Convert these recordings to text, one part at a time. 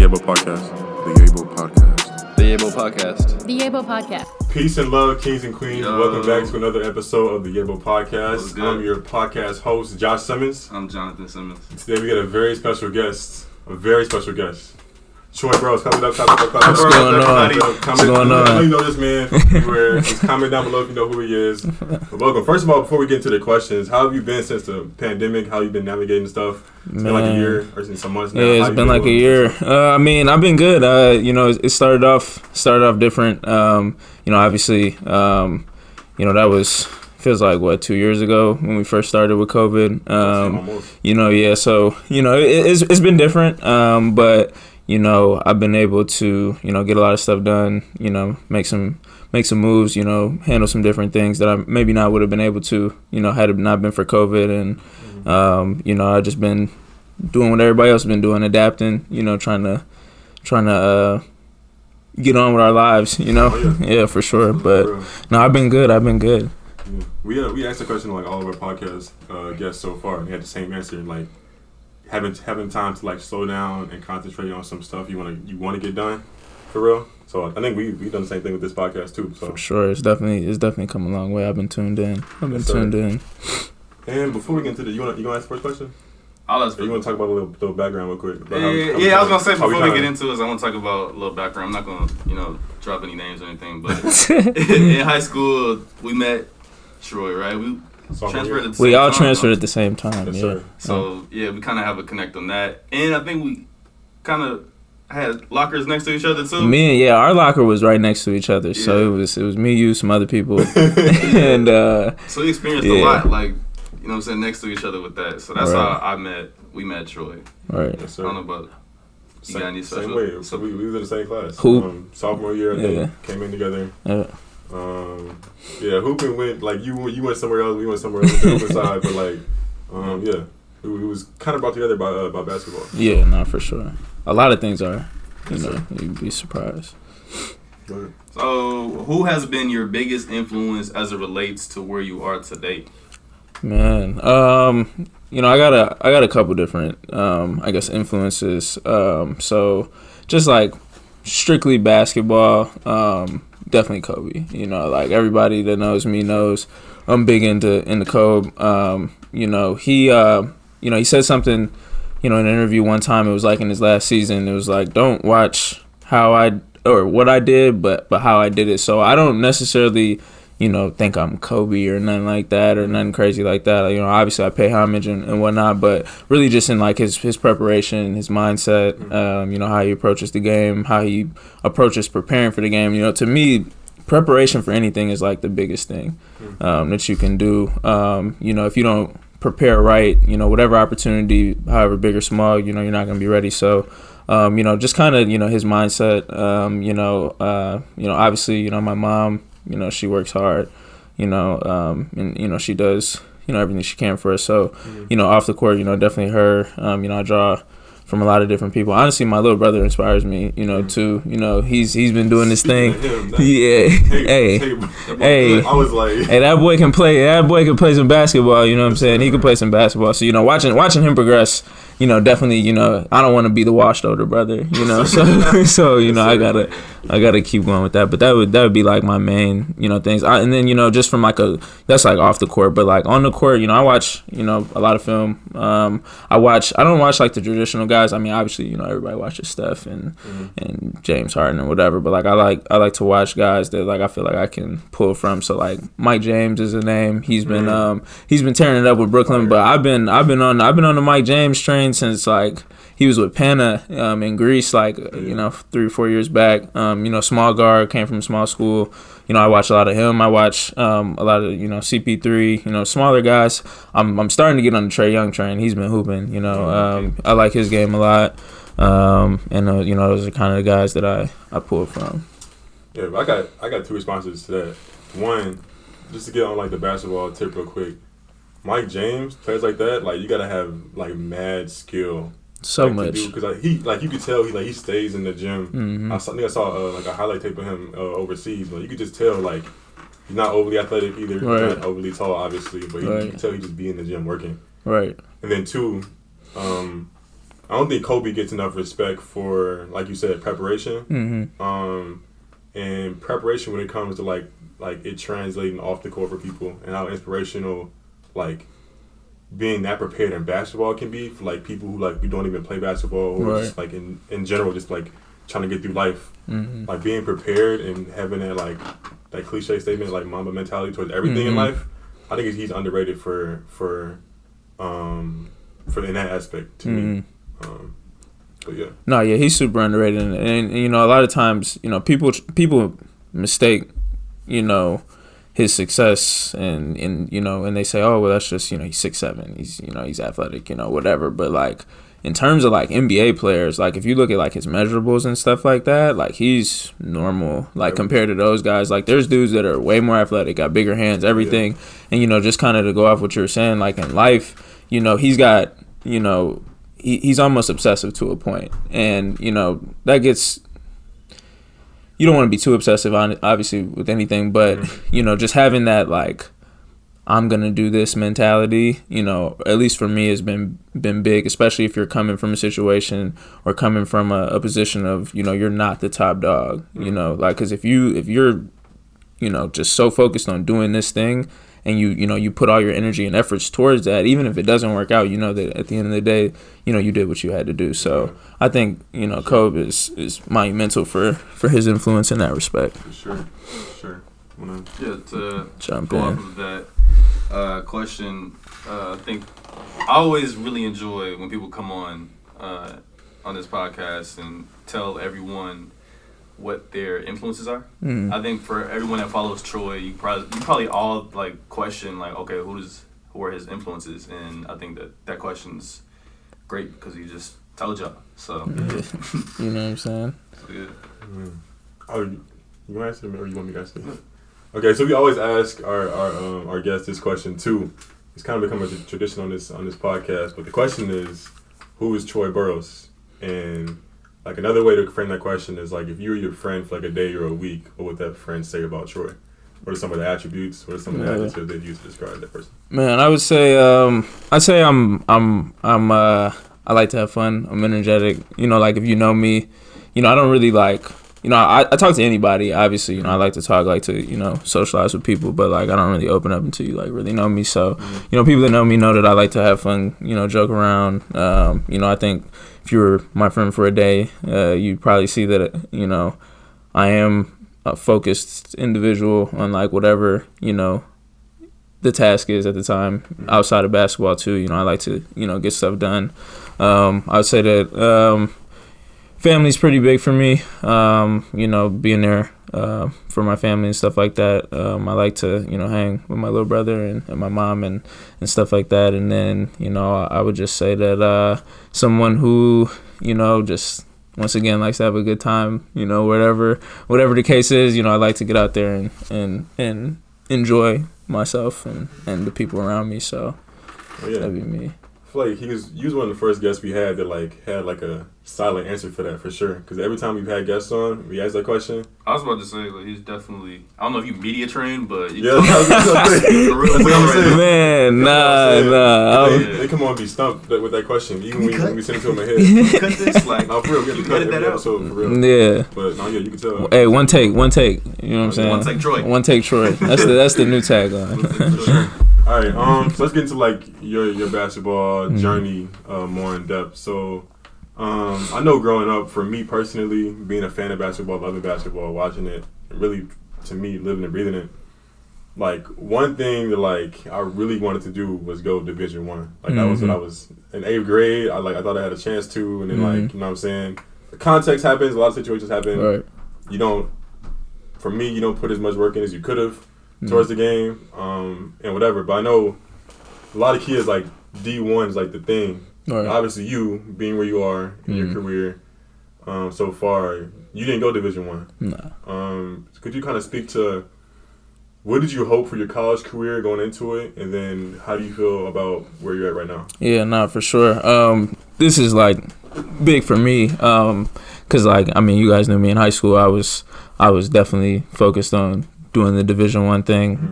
yebo podcast. The yebo podcast. The yebo podcast. The yebo podcast. Peace and love, kings and queens. Yo. Welcome back to another episode of the yebo podcast. I'm your podcast host, Josh Simmons. I'm Jonathan Simmons. Today we got a very special guest. Troy Bros, coming up. What's going on? What's going on? I know you know this man. Just comment down below if you know who he is. But welcome. First of all, before we get into the questions, how have you been since the pandemic? How have you been navigating stuff? It's been like a year or some months now. Yeah, it's been like a year. I mean, I've been good. It started off different. Obviously, that was feels like 2 years ago when we first started with COVID. So it's been different. But I've been able to, get a lot of stuff done, make some moves, handle some different things that I maybe not would have been able to, had it not been for COVID. And, I've just been doing what everybody else has been doing, adapting, trying to get on with our lives, Yeah, for sure. But no, I've been good. Yeah. We asked a question to all of our podcast guests so far, and they had the same answer, having time to slow down and concentrate on some stuff you want to get done for real. So I think we've done the same thing with this podcast too. So for sure, it's definitely come a long way. I've been tuned in. And before we get into you want to ask the first question? I'll ask. You want to talk about a little background real quick? I was gonna say before we get into it, I want to talk about a little background. I'm not gonna drop any names or anything, but in high school we met Troy, right? We all transferred at the same time. Yes, yeah. Sir. So we kind of have a connect on that, and I think we kind of had lockers next to each other too. Our locker was right next to each other, so it was me, you, some other people, and so we experienced a lot, next to each other with that. So that's how we met Troy. Right. Yes, sir. I don't know about you got any special. Same way. So we was in the same class. Sophomore year, I think, came in together. Hooping went you went somewhere else, we went somewhere else on the other side, but we was kind of brought together by basketball. Yeah, no, for sure. A lot of things are, you'd be surprised. So, who has been your biggest influence as it relates to where you are today? Man, I got a couple different, influences. So, just strictly basketball, definitely Kobe. Everybody that knows me knows I'm big into Kobe. He said something, in an interview one time. It was in his last season. It was don't watch what I did, but how I did it. So I don't necessarily, think I'm Kobe or nothing like that or nothing crazy like that. Obviously I pay homage and whatnot, but really just in his preparation, his mindset, how he approaches the game, how he approaches preparing for the game. To me, preparation for anything is the biggest thing that you can do. If you don't prepare right, whatever opportunity, however big or small, you're not going to be ready. So, just kind of, his mindset, obviously, my mom, she works hard, and, she does, everything she can for us. So, off the court, definitely her, I draw from a lot of different people. Honestly, my little brother inspires me, too. He's been doing this thing. Hey, I was hey, that boy can play some basketball. You know what I'm saying? He can play some basketball. So watching him progress, definitely, I don't want to be the washed older brother. So I gotta keep going with that. But that would be my main, things. And then just from that's off the court, but on the court, I watch a lot of film. I don't watch the traditional guys. I mean, obviously, everybody watches Steph and James Harden and whatever. But I like to watch guys that I feel I can pull from. So Mike James is a name. He's been tearing it up with Brooklyn. But I've been on the Mike James train since he was with Pana in Greece 3 or 4 years back. Small guard, came from small school. I watch a lot of him. I watch a lot of CP3. Smaller guys. I'm starting to get on the Trae Young train. He's been hooping. I like his game a lot. And those are kind of the guys that I pull from. Yeah, I got two responses to that. One, just to get on the basketball tip real quick. Mike James, players like that, you gotta have mad skill. So much, because he you could tell he stays in the gym. Mm-hmm. I think I saw a highlight tape of him overseas, but you could just tell he's not overly athletic either. Right. He's not overly tall, obviously, but you can tell he just be in the gym working. Right. And then two, I don't think Kobe gets enough respect for, like you said, preparation. And preparation when it comes to like it translating off the court for people, and how inspirational like being that prepared in basketball can be for like people who like we don't even play basketball, or just like in general, just like trying to get through life. Like being prepared and having that cliche statement like Mamba mentality towards everything in life. I think he's underrated for in that aspect to me. But yeah. No, yeah, he's super underrated, and you know, a lot of times, you know, people mistake, you know, his success and you know, and they say, oh well, that's just, you know, he's 6'7", he's, you know, he's athletic, you know, whatever. But like in terms of like NBA players, like if you look at like his measurables and stuff like that, like he's normal, like compared to those guys. Like there's dudes that are way more athletic, got bigger hands, everything, and you know, just kind of to go off what you were saying, like in life, you know, he's got, you know, he's almost obsessive to a point, and you know that gets. You don't want to be too obsessive on obviously with anything, but you know, just having that like I'm gonna do this mentality, you know, at least for me has been big, especially if you're coming from a situation or coming from a position of, you know, you're not the top dog, you know, like because if you're you know just so focused on doing this thing, and you know you put all your energy and efforts towards that, even if it doesn't work out, you know that at the end of the day, you know, you did what you had to do. So I think, you know, Kobe is monumental for his influence in that respect. For sure. To jump go in. off of that question, I think I always really enjoy when people come on this podcast and tell everyone what their influences are. I think for everyone that follows Troy, you probably all like question like, okay, who are his influences? And I think that question's great because he just told y'all. So You know what I'm saying? So, yeah. Oh, you want to answer or you want me to answer? Okay, so we always ask our guests this question too. It's kind of become a tradition on this podcast. But the question is, who is Troy BURROWS? And like another way to frame that question is like if you were your friend for like a day or a week, what would that friend say about Troy? What are some of the attributes? What are some of the adjectives they'd use to describe that person? Man, I would say I like to have fun. I'm energetic. You know, like if you know me, you know, I don't really like, you know, I talk to anybody, obviously, you know, I like to talk, like to, you know, socialize with people, but like I don't really open up until you like really know me. So, you know, people that know me know that I like to have fun, you know, joke around. You know, I think if you were my friend for a day, you'd probably see that, you know, I am a focused individual on like whatever, you know, the task is at the time outside of basketball too. You know, I like to, you know, get stuff done. I would say that family's pretty big for me. You know, being there for my family and stuff like that. I like to, you know, hang with my little brother and my mom and stuff like that. And then, you know, I would just say that someone who, you know, just once again likes to have a good time, you know, whatever the case is, you know, I like to get out there and enjoy myself and the people around me. So that'd be me. I feel like he was one of the first guests we had that like had like a silent answer for that for sure. Because every time we've had guests on, we ask that question. I was about to say like he's definitely, I don't know if you media trained, but man, nah. They come on and be stumped with that question, even when we send it to them ahead. Cut this like, no, for real, we have to cut every episode for real. Yeah, but no, yeah, you can tell. Hey, one take. You know what I'm saying? One take Troy. That's the new tagline. All right, so let's get into like your basketball journey more in depth. So, I know growing up, for me personally, being a fan of basketball, loving basketball, watching it, really to me, living and breathing it. Like one thing that like I really wanted to do was go Division I. Like that was what I was in 8th grade. I thought I had a chance to, and then like you know what I'm saying. The context happens, a lot of situations happen. Right. You don't put as much work in as you could have towards the game, and whatever. But I know a lot of kids like D1 is like the thing. Right. Obviously, you being where you are in your career so far, you didn't go Division I. No. Could you kind of speak to what did you hope for your college career going into it, and then how do you feel about where you're at right now? Yeah, no, for sure. This is like big for me, cause like I mean, you guys knew me in high school. I was definitely focused on doing the Division I thing.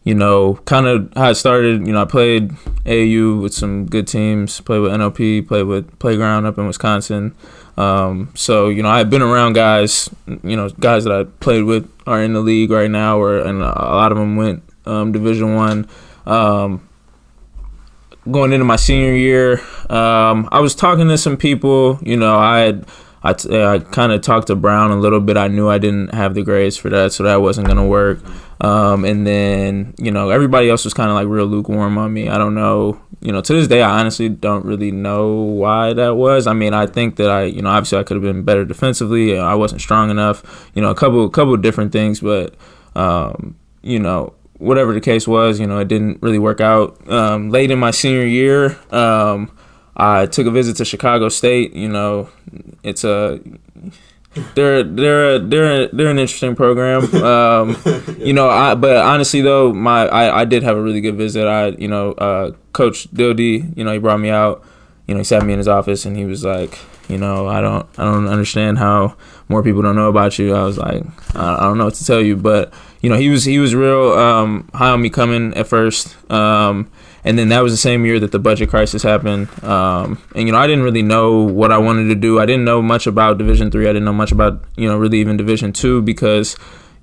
kind of how it started. I played AAU with some good teams. Played with NLP. Played with Playground up in Wisconsin. So I had been around guys. Guys that I played with are in the league right now, and a lot of them went Division I. Going into my senior year, I was talking to some people. I kind of talked to Brown a little bit. I knew I didn't have the grades for that, so that wasn't going to work. And then, everybody else was kind of like real lukewarm on me. I don't know. To this day, I honestly don't really know why that was. I mean, I think that obviously I could have been better defensively. I wasn't strong enough. A couple of different things, but, whatever the case was, it didn't really work out. Late in my senior year, I took a visit to Chicago State. It's they're an interesting program. But honestly though, I did have a really good visit. Coach Dildy, he brought me out. He sat me in his office and he was like, I don't understand how more people don't know about you. I was like, I don't know what to tell you, but he was real high on me coming at first. And then that was the same year that the budget crisis happened. And I didn't really know what I wanted to do. I didn't know much about Division III. I didn't know much about, really even Division II because,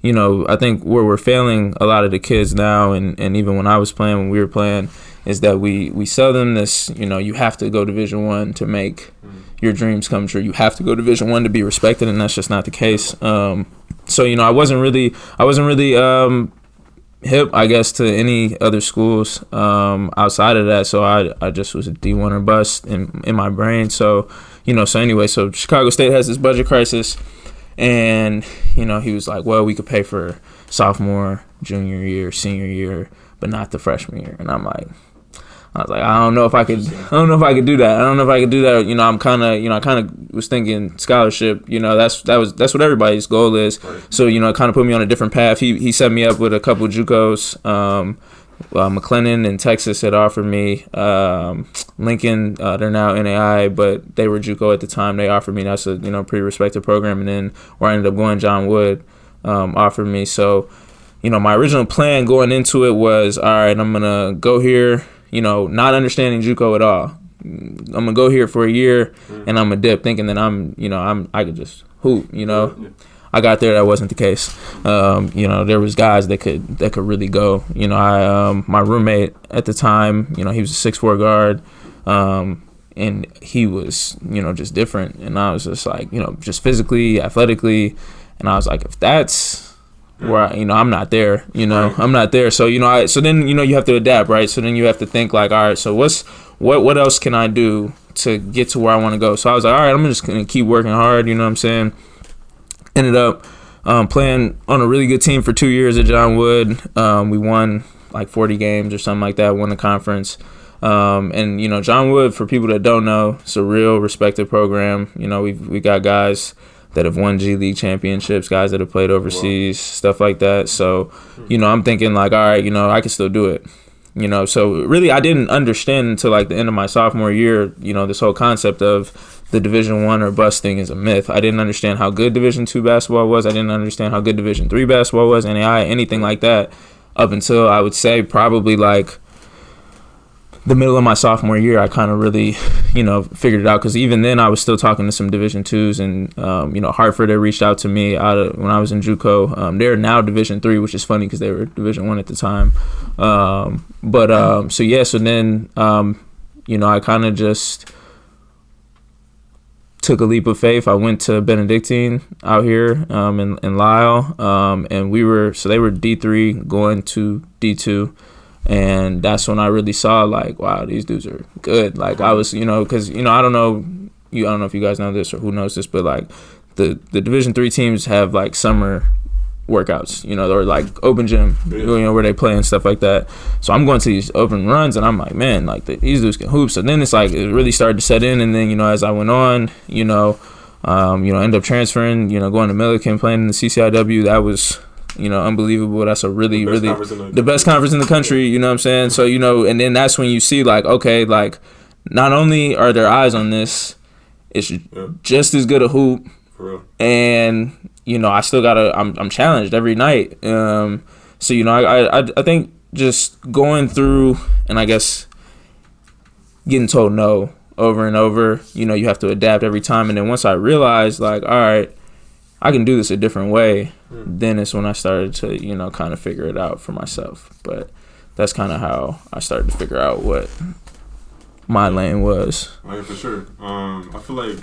I think where we're failing a lot of the kids now and even when I was playing, when we were playing, is that we sell them this, you have to go Division I to make your dreams come true. You have to go Division I to be respected, and that's just not the case. So, I wasn't really hip, I guess, to any other schools outside of that. So I just was a D1 or bust in my brain. So, so Chicago State has this budget crisis. And, he was like, well, we could pay for sophomore, junior year, senior year, but not the freshman year. And I was like, I don't know if I could do that. I'm kind of, I kind of was thinking scholarship, that's what everybody's goal is. Right. So, it kind of put me on a different path. He set me up with a couple JUCOs. McLennan in Texas had offered me. Lincoln, they're now NAI, but they were JUCO at the time. They offered me. That's a, pretty respected program. And then where I ended up going, John Wood offered me. So, my original plan going into it was, all right, I'm going to go here, not understanding JUCO at all. I'm going to go here for a year and I'm going to dip thinking that I could just hoop, Yeah. I got there, that wasn't the case. There was guys that could really go. My roommate at the time, he was a 6'4" guard, and he was, just different. And I was just like, just physically, athletically, and I was like, if that's where I'm not there, I'm not there. So so then you have to adapt, right? So then you have to think like, all right, so what else can I do to get to where I want to go? So I was like, all right, I'm just gonna keep working hard. You know what I'm saying? Ended up playing on a really good team for 2 years at John Wood. We won like 40 games or something like that, won the conference. And, John Wood, for people that don't know, it's a real respected program. We got guys that have won G League championships, guys that have played overseas, stuff like that. So, I'm thinking like, all right, I can still do it. So really I didn't understand until like the end of my sophomore year, this whole concept of the Division I or bust thing is a myth. I didn't understand how good Division II basketball was. I didn't understand how good Division III basketball was, NAI, anything like that, up until I would say probably like the middle of my sophomore year. I kind of really, figured it out, because even then I was still talking to some Division IIs, and Hartford had reached out to me when I was in JUCO. They're now Division III, which is funny because they were Division I at the time. So then I kind of just took a leap of faith. I went to Benedictine out here in Lisle, and they were D3 going to D2, and that's when I really saw like, wow, these dudes are good. Like I was, because I don't know if you guys know this or who knows this, but like the Division III teams have like summer workouts, or like open gym, where they play and stuff like that. So I'm going to these open runs and I'm like, man, like these dudes can hoop. So then it's like it really started to set in, and then as I went on, end up transferring, going to Milliken, playing in the CCIW. That was unbelievable. That's a really the best conference in the country. You know what I'm saying? So and then that's when you see like, okay, like not only are there eyes on this, it's just as good a hoop, for real. And I still I'm challenged every night. So I think just going through and I guess getting told no over and over, you know, you have to adapt every time. And then once I realized, like, all right, I can do this a different way, then it's when I started to, you know, kind of figure it out for myself. But that's kind of how I started to figure out what my lane was. Right, for sure. I feel like,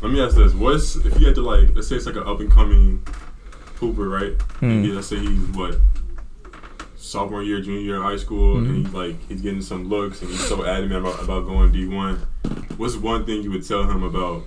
let me ask this. What's, if you had to, like, let's say it's like an up-and-coming hooper, right? Maybe let's say he's, what, sophomore year, junior year of high school, and he's getting some looks, and he's so adamant about going D1. What's one thing you would tell him about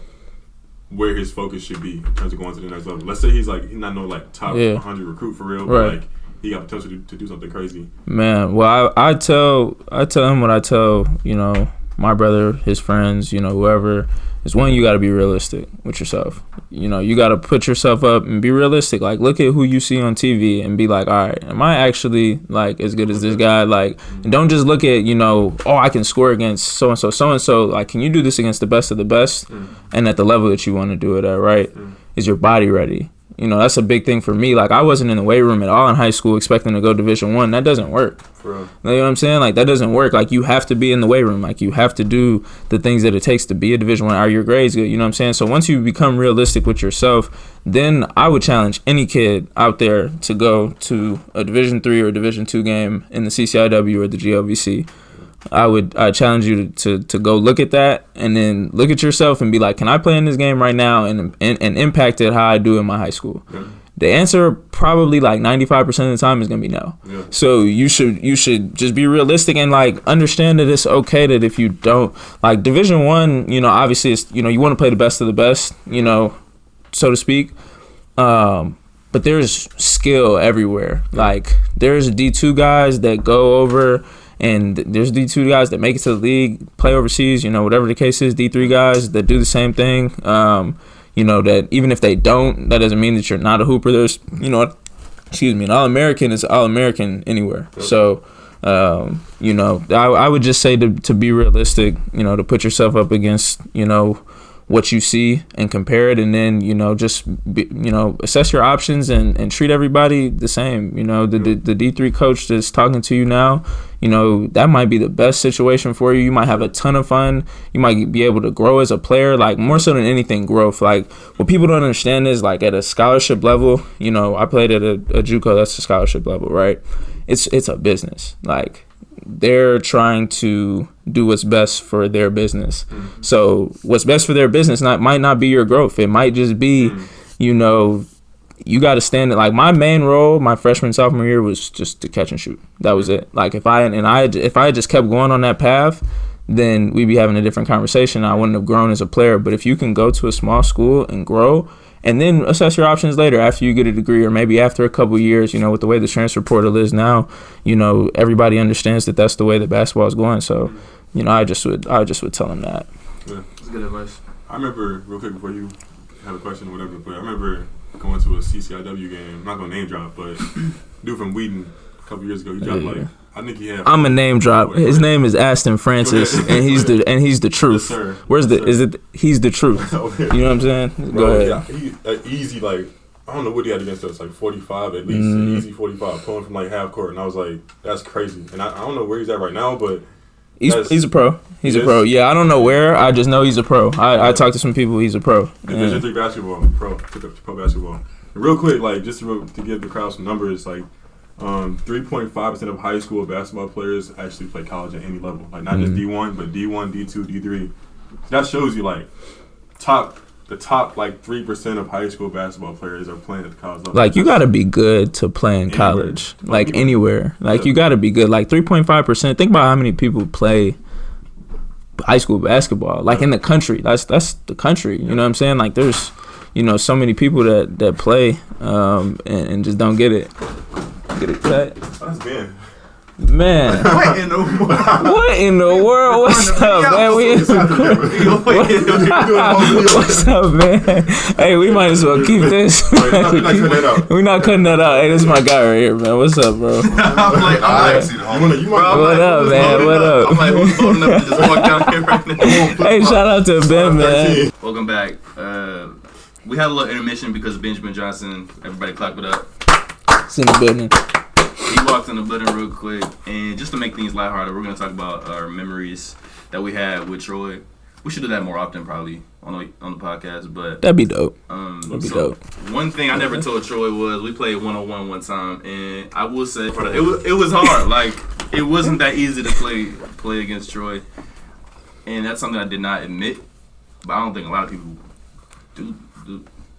where his focus should be in terms of going to the next level? Let's say he's not no like top 100 recruit for real, but like he got potential to do something crazy. Man, well, I tell him what I tell, you know, my brother, his friends, you know, whoever, is one, you got to be realistic with yourself. You know, you got to put yourself up and be realistic. Like, look at who you see on TV and be like, all right, am I actually, like, as good as this guy? Like, and don't just look at, you know, oh, I can score against so-and-so, so-and-so. Like, can you do this against the best of the best? And at the level that you want to do it at, right? Is your body ready? You know, that's a big thing for me. Like, I wasn't in the weight room at all in high school expecting to go Division I. That doesn't work. For real. You know what I'm saying? Like, that doesn't work. Like, you have to be in the weight room. Like, you have to do the things that it takes to be a Division I. Are your grades good? You know what I'm saying? So once you become realistic with yourself, then I would challenge any kid out there to go to a Division III or Division II game in the CCIW or the GLVC. I challenge you to go look at that and then look at yourself and be like, can I play in this game right now and impact it how I do in my high school? Yeah. The answer probably like 95% of the time is gonna be no. Yeah. So you should just be realistic and like understand that it's okay that if you don't like Division I, you know, obviously it's, you know, you want to play the best of the best, you know, so to speak. But there's skill everywhere. Like there's D2 guys that go over. And there's D2 guys that make it to the league, play overseas, you know, whatever the case is, D3 guys that do the same thing. You know, that even if they don't, that doesn't mean that you're not a hooper. There's, you know, an All-American is All-American anywhere. So, you know, I would just say to be realistic, you know, to put yourself up against, you know, what you see and compare it, and then, you know, just you know, assess your options and treat everybody the same. You know, the D3 coach that's talking to you now, you know, that might be the best situation for you. You might have a ton of fun. You might be able to grow as a player, like more so than anything, growth. Like what people don't understand is like at a scholarship level, you know, I played at a JUCO, that's a scholarship level, right? It's a business. Like they're trying to do what's best for their business. So what's best for their business might not be your growth. It might just be, you know, you got to stand it. Like my main role, my freshman sophomore year was just to catch and shoot. That was it. Like if I had just kept going on that path, then we'd be having a different conversation. I wouldn't have grown as a player. But if you can go to a small school and grow, and then assess your options later after you get a degree, or maybe after a couple of years, you know, with the way the transfer portal is now, you know, everybody understands that that's the way that basketball is going. So, you know, I just would tell them that. Yeah, that's good advice. I remember, real quick before you have a question or whatever, but I remember going to a CCIW game. I'm not going to name drop, but dude from Wheaton a couple years ago, he dropped like, I think he had. I'm a name drop. His name is Aston Francis, and he's the truth. Yes, where's the? Is it? He's the truth. You know what I'm saying? Go ahead. Yeah, easy like I don't know what he had against us, like 45 at least, an easy 45, pulling from like half court, and I was like, that's crazy. And I don't know where he's at right now, but he's a pro. He's a pro. Yeah, I don't know where. I just know he's a pro. I talked to some people. He's a pro. Division III basketball, pro basketball. And real quick, like just to give the crowd some numbers, like. 3.5% of high school basketball players actually play college at any level, like not just D1, but D1, D2, D3. So that shows you like the top like 3% of high school basketball players are playing at the college level. Like you got to be good to play in college, like anywhere. Like you got to be good. Like 3.5%. Think about how many people play high school basketball, like in the country. That's the country. You know what I'm saying? Like there's, you know, so many people that play and just don't get it. Get it cut. That's Ben. Man. What in the world? What in the world? What's up, man? What's up, man? Hey, we might as well keep this. We're not cutting that out. Hey, this is my guy right here, man. What's up, bro? I'm actually the homie. What up, man? What up? I'm like, who's holding up to just walk down here right now? Hey, shout out to Ben, man. Welcome back. We had a little intermission because of Benjamin Johnson. Everybody clap it up. It's in the building. he walked in the building real quick, and just to make things lighthearted, we're gonna talk about our memories that we had with Troy. We should do that more often, probably on the podcast. But that'd be dope. That'd be dope. One thing I never told Troy was we played 1-on-1 one time, and I will say it was hard. Like it wasn't that easy to play against Troy, and that's something I did not admit. But I don't think a lot of people do.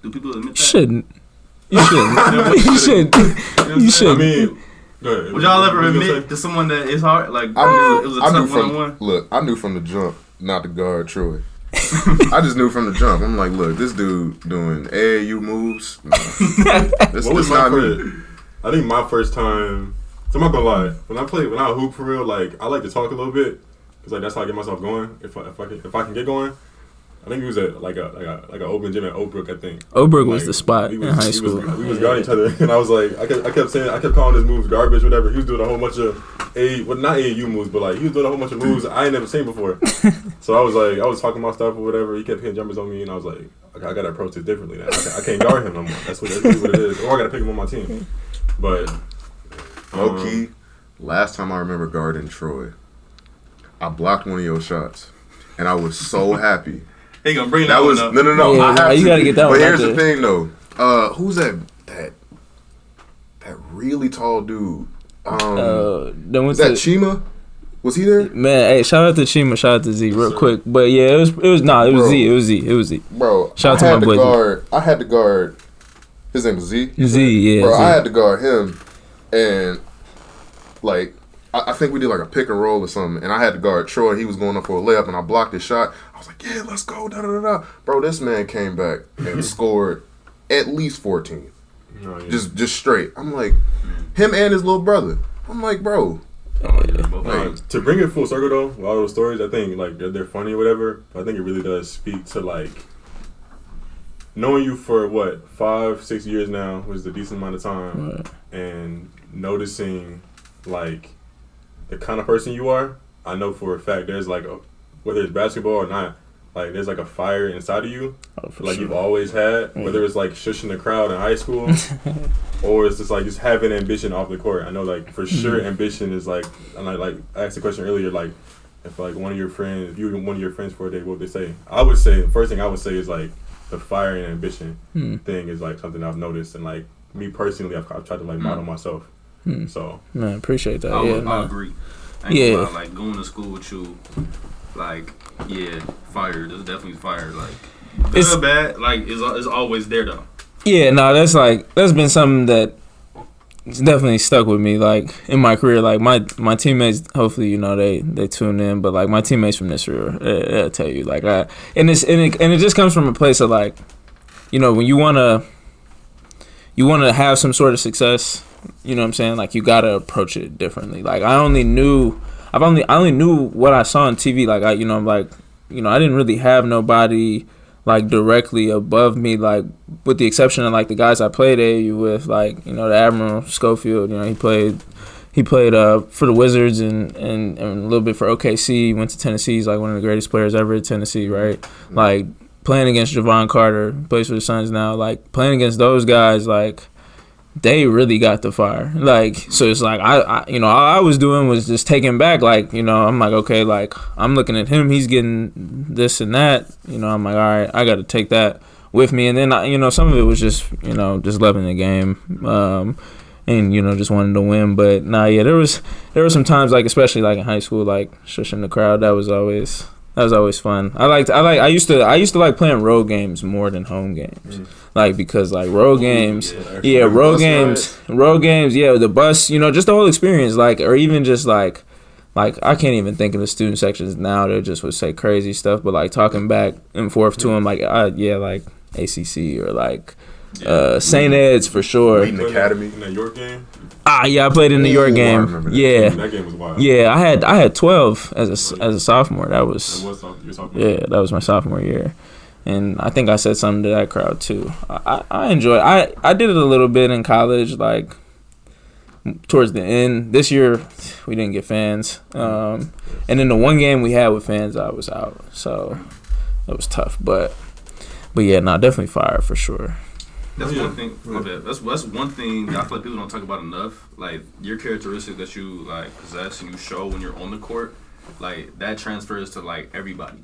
Do people admit that? Shouldn't. You shouldn't. You shouldn't. You shouldn't. I mean, go ahead. Would y'all ever admit to someone that it's hard? Like it was a tough 1-on-1? Look, I knew from the jump not to guard Troy. I just knew from the jump. I'm like, look, this dude doing AAU moves. No. What was my first? I think my first time. So I'm not gonna lie. When I hoop for real, like I like to talk a little bit because like that's how I get myself going. If I can get going. I think it was at like an open gym at Oak Brook. I think Oak Brook was the spot in high school. We was guarding each other, and I was like, I kept calling his moves garbage, whatever. He was doing a whole bunch of not AAU moves, but like he was doing a whole bunch of moves I ain't never seen before. So I was talking about stuff or whatever. He kept hitting jumpers on me, and I was like, okay, I gotta approach this differently now. I can't guard him no more. That's really what it is. Or I gotta pick him on my team. But low key, last time I remember guarding Troy, I blocked one of your shots, and I was so happy. He gonna bring that one up. No. Yeah, you gotta get that one. But here's the thing, though. Who's that really tall dude? Was that Chima? Was he there? Man, hey, shout out to Chima, shout out to Z, real quick. But yeah, it was Z. Bro, shout out to my boy. I had to guard. His name was Z. Yeah. Bro, Z. I had to guard him, and like. I think we did like a pick and roll or something, and I had to guard Troy. He was going up for a layup, and I blocked his shot. I was like, yeah, let's go, da-da-da-da. Bro, this man came back and scored at least 14. Oh, yeah. Just straight. I'm like, him and his little brother. I'm like, bro. To bring it full circle, though, with all those stories, I think like they're funny or whatever, but I think it really does speak to like knowing you for, 5-6 years now, was a decent amount of time, right. And noticing like the kind of person you are. I know for a fact there's like whether it's basketball or not, like there's like a fire inside of you, like sure. You've always had. Whether it's like shushing the crowd in high school, or it's just like just having ambition off the court. I know like for sure ambition is like, and I asked the question earlier, like if like one of your friends, if you were one of your friends for a day, what would they say? I would say the first thing I would say is like the fire and ambition thing is like something I've noticed, and like me personally, I've tried to like model myself. So man, appreciate that. I agree. I ain't gonna lie, like going to school with you, like fire. There's definitely fire. Like good or bad, like it's always there though. Yeah, no, that's been something that it's definitely stuck with me. Like in my career, like my teammates, hopefully they tune in, but like my teammates from this year, I'll tell you, like and it just comes from a place of like, when you wanna have some sort of success. You know what I'm saying? Like you gotta approach it differently. Like I only knew what I saw on TV. Like I didn't really have nobody like directly above me. Like with the exception of like the guys I played AAU with, like the Admiral Schofield. He played for the Wizards and a little bit for OKC. Went to Tennessee. He's like one of the greatest players ever at Tennessee, right? Like playing against Javon Carter, plays for the Suns now. Like playing against those guys, like. They really got the fire. Like, so it's like, all I was doing was just taking back, like, I'm like, okay, like, I'm looking at him, he's getting this and that, I'm like, all right, I got to take that with me. And then, some of it was just, just loving the game, and, just wanting to win. But, there were some times, like, especially, like, in high school, like, shushing the crowd, that was always fun. I used to like playing road games more than home games. Like because like road games, the bus, just the whole experience, like, or even just like I can't even think of the student sections now. They just would say crazy stuff, but like talking back and forth to them, like like ACC or like St. Ed's for sure. Wheaton Academy in the York game. I played in the York game. Yeah, that game was wild. Yeah, I had 12 as a sophomore. That was your sophomore year. That was my sophomore year, and I think I said something to that crowd too. I enjoyed. I did it a little bit in college, like towards the end. This year we didn't get fans, and then the one game we had with fans, I was out, so it was tough. But yeah, definitely fire for sure. That's one thing. My bad. That's one thing that I feel like people don't talk about enough. Like your characteristic that you like possess and you show when you're on the court, like that transfers to like everybody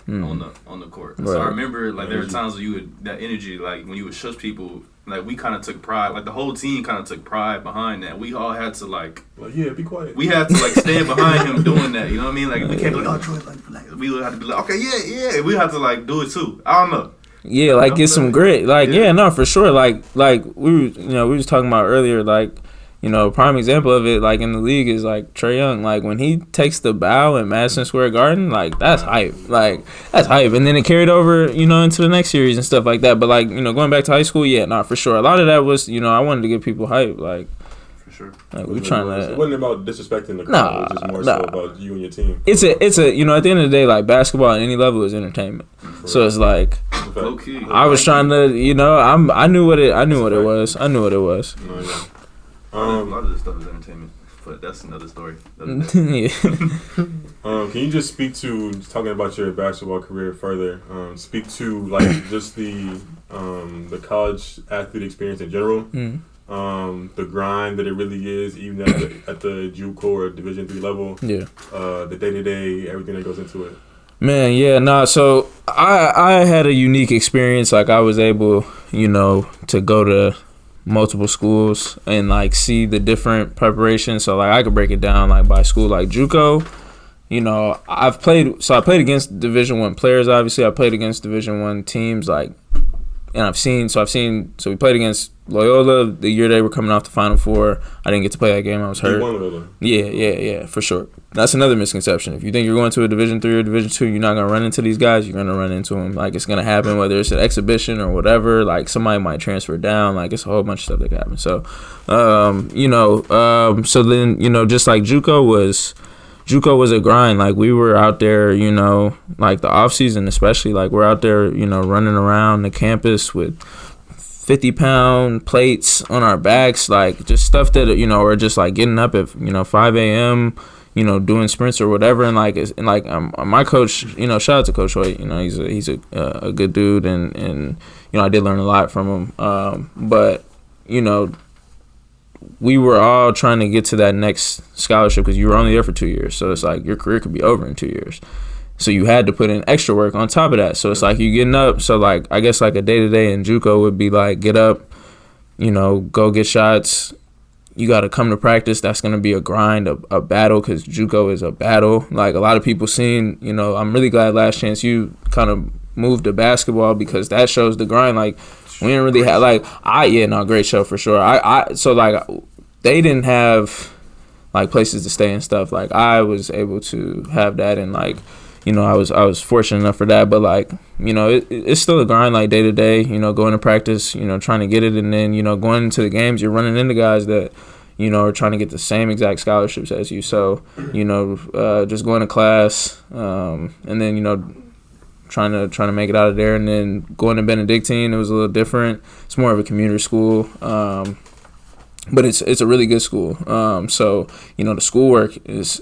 on the court. Right. So I remember like there were times where you would that energy like when you would shush people. Like we kind of took pride, like the whole team kind of took pride behind that. We all had to like yeah, be quiet. We had to like stand behind him doing that. You know what I mean? Like we can't be like, oh Troy, like we would have to be like, okay, yeah. We have to like do it too. I don't know. Yeah, like get some grit. Like yeah, no, for sure. Like we was talking about earlier. Like prime example of it. Like in the league is like Trae Young. Like when he takes the bow in Madison Square Garden, like that's hype. Like that's hype. And then it carried over, into the next series and stuff like that. But like going back to high school, yeah, not for sure. A lot of that was I wanted to get people hype. Like for sure. Like we trying to. It wasn't about disrespecting the crowd. It was just more so about you and your team. It's a at the end of the day, like basketball at any level is entertainment. So it's like low key. I was trying to I knew what it was. No, yeah. A lot of this stuff is entertainment, but that's another story. Yeah. Can you just speak to talking about your basketball career further? Speak to like just the college athlete experience in general. The grind that it really is, even at the JUCO or Division III level. Yeah. The day-to-day, everything that goes into it. Man, yeah, so I had a unique experience. Like I was able, to go to multiple schools and like see the different preparations. So like I could break it down like by school. Like JUCO, I played against Division I players. Obviously, I played against Division I teams. Like, and so we played against Loyola the year they were coming off the Final Four. I didn't get to play that game. I was hurt. You won Loyola. Yeah, for sure. That's another misconception. If you think you're going to a Division III or Division II, you're not going to run into these guys. You're going to run into them. Like, it's going to happen, whether it's an exhibition or whatever. Like, somebody might transfer down. Like, it's a whole bunch of stuff that can happen. So, so then, just like JUCO was a grind. Like, we were out there, like the off season especially. Like, we're out there, running around the campus with 50-pound plates on our backs, like just stuff that or just like getting up at 5 a.m. Doing sprints or whatever, and my coach, shout out to Coach Hoyt, he's a good dude, and I did learn a lot from him, but we were all trying to get to that next scholarship because you were only there for 2 years, so it's like your career could be over in 2 years. So you had to put in extra work on top of that. So it's like you getting up. So like I guess like a day-to-day in JUCO would be like get up, go get shots. You got to come to practice. That's going to be a grind, a battle, because JUCO is a battle. Like a lot of people seen, I'm really glad Last Chance you kind of moved to basketball because that shows the grind. Like we didn't really have great show for sure. So like they didn't have like places to stay and stuff. Like I was able to have that, and like, I was fortunate enough for that, but like, it's still a grind, like day to day, going to practice, trying to get it. And then, going into the games, you're running into guys that, are trying to get the same exact scholarships as you. So, just going to class, and then, trying to make it out of there. And then going to Benedictine, it was a little different. It's more of a commuter school. But it's a really good school. So, the schoolwork is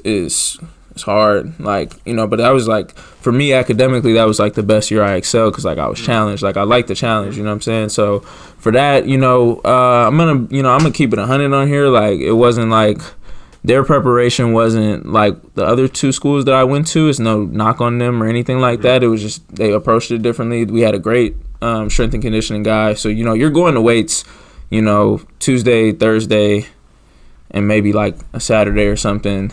it's hard, like, but that was like, for me academically, that was like the best year I excelled because like I was challenged, like I like the challenge, you know what I'm saying? So for that, I'm gonna keep it 100 on here. Like it wasn't like their preparation wasn't like the other two schools that I went to. It's no knock on them or anything like that. It was just they approached it differently. We had a great strength and conditioning guy. So you're going to weights, Tuesday, Thursday, and maybe like a Saturday or something.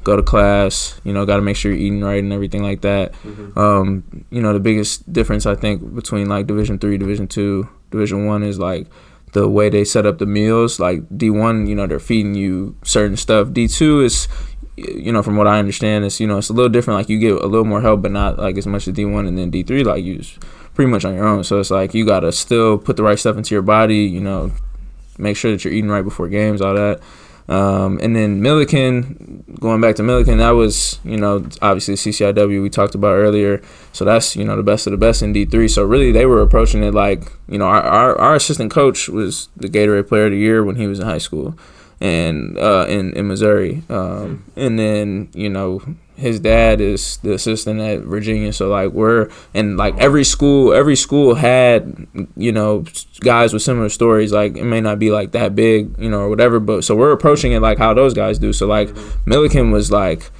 Go to class, got to make sure you're eating right and everything like that. The biggest difference I think between like Division III, Division II, Division I is like the way they set up the meals. Like D1, they're feeding you certain stuff. D2 is, from what I understand, it's it's a little different. Like you get a little more help, but not like as much as D1. And then D3, like you just pretty much on your own. So it's like you gotta still put the right stuff into your body. Make sure that you're eating right before games, all that. And then Milliken, going back to Milliken, that was, obviously CCIW we talked about earlier. So that's, the best of the best in D3. So really they were approaching it like, our assistant coach was the Gatorade Player of the Year when he was in high school. and in Missouri. And then, you know, his dad is the assistant at Virginia. So like every school had, you know, guys with similar stories. Like it may not be like that big, you know, or whatever, but so we're approaching it like how those guys do. So like Milliken was like,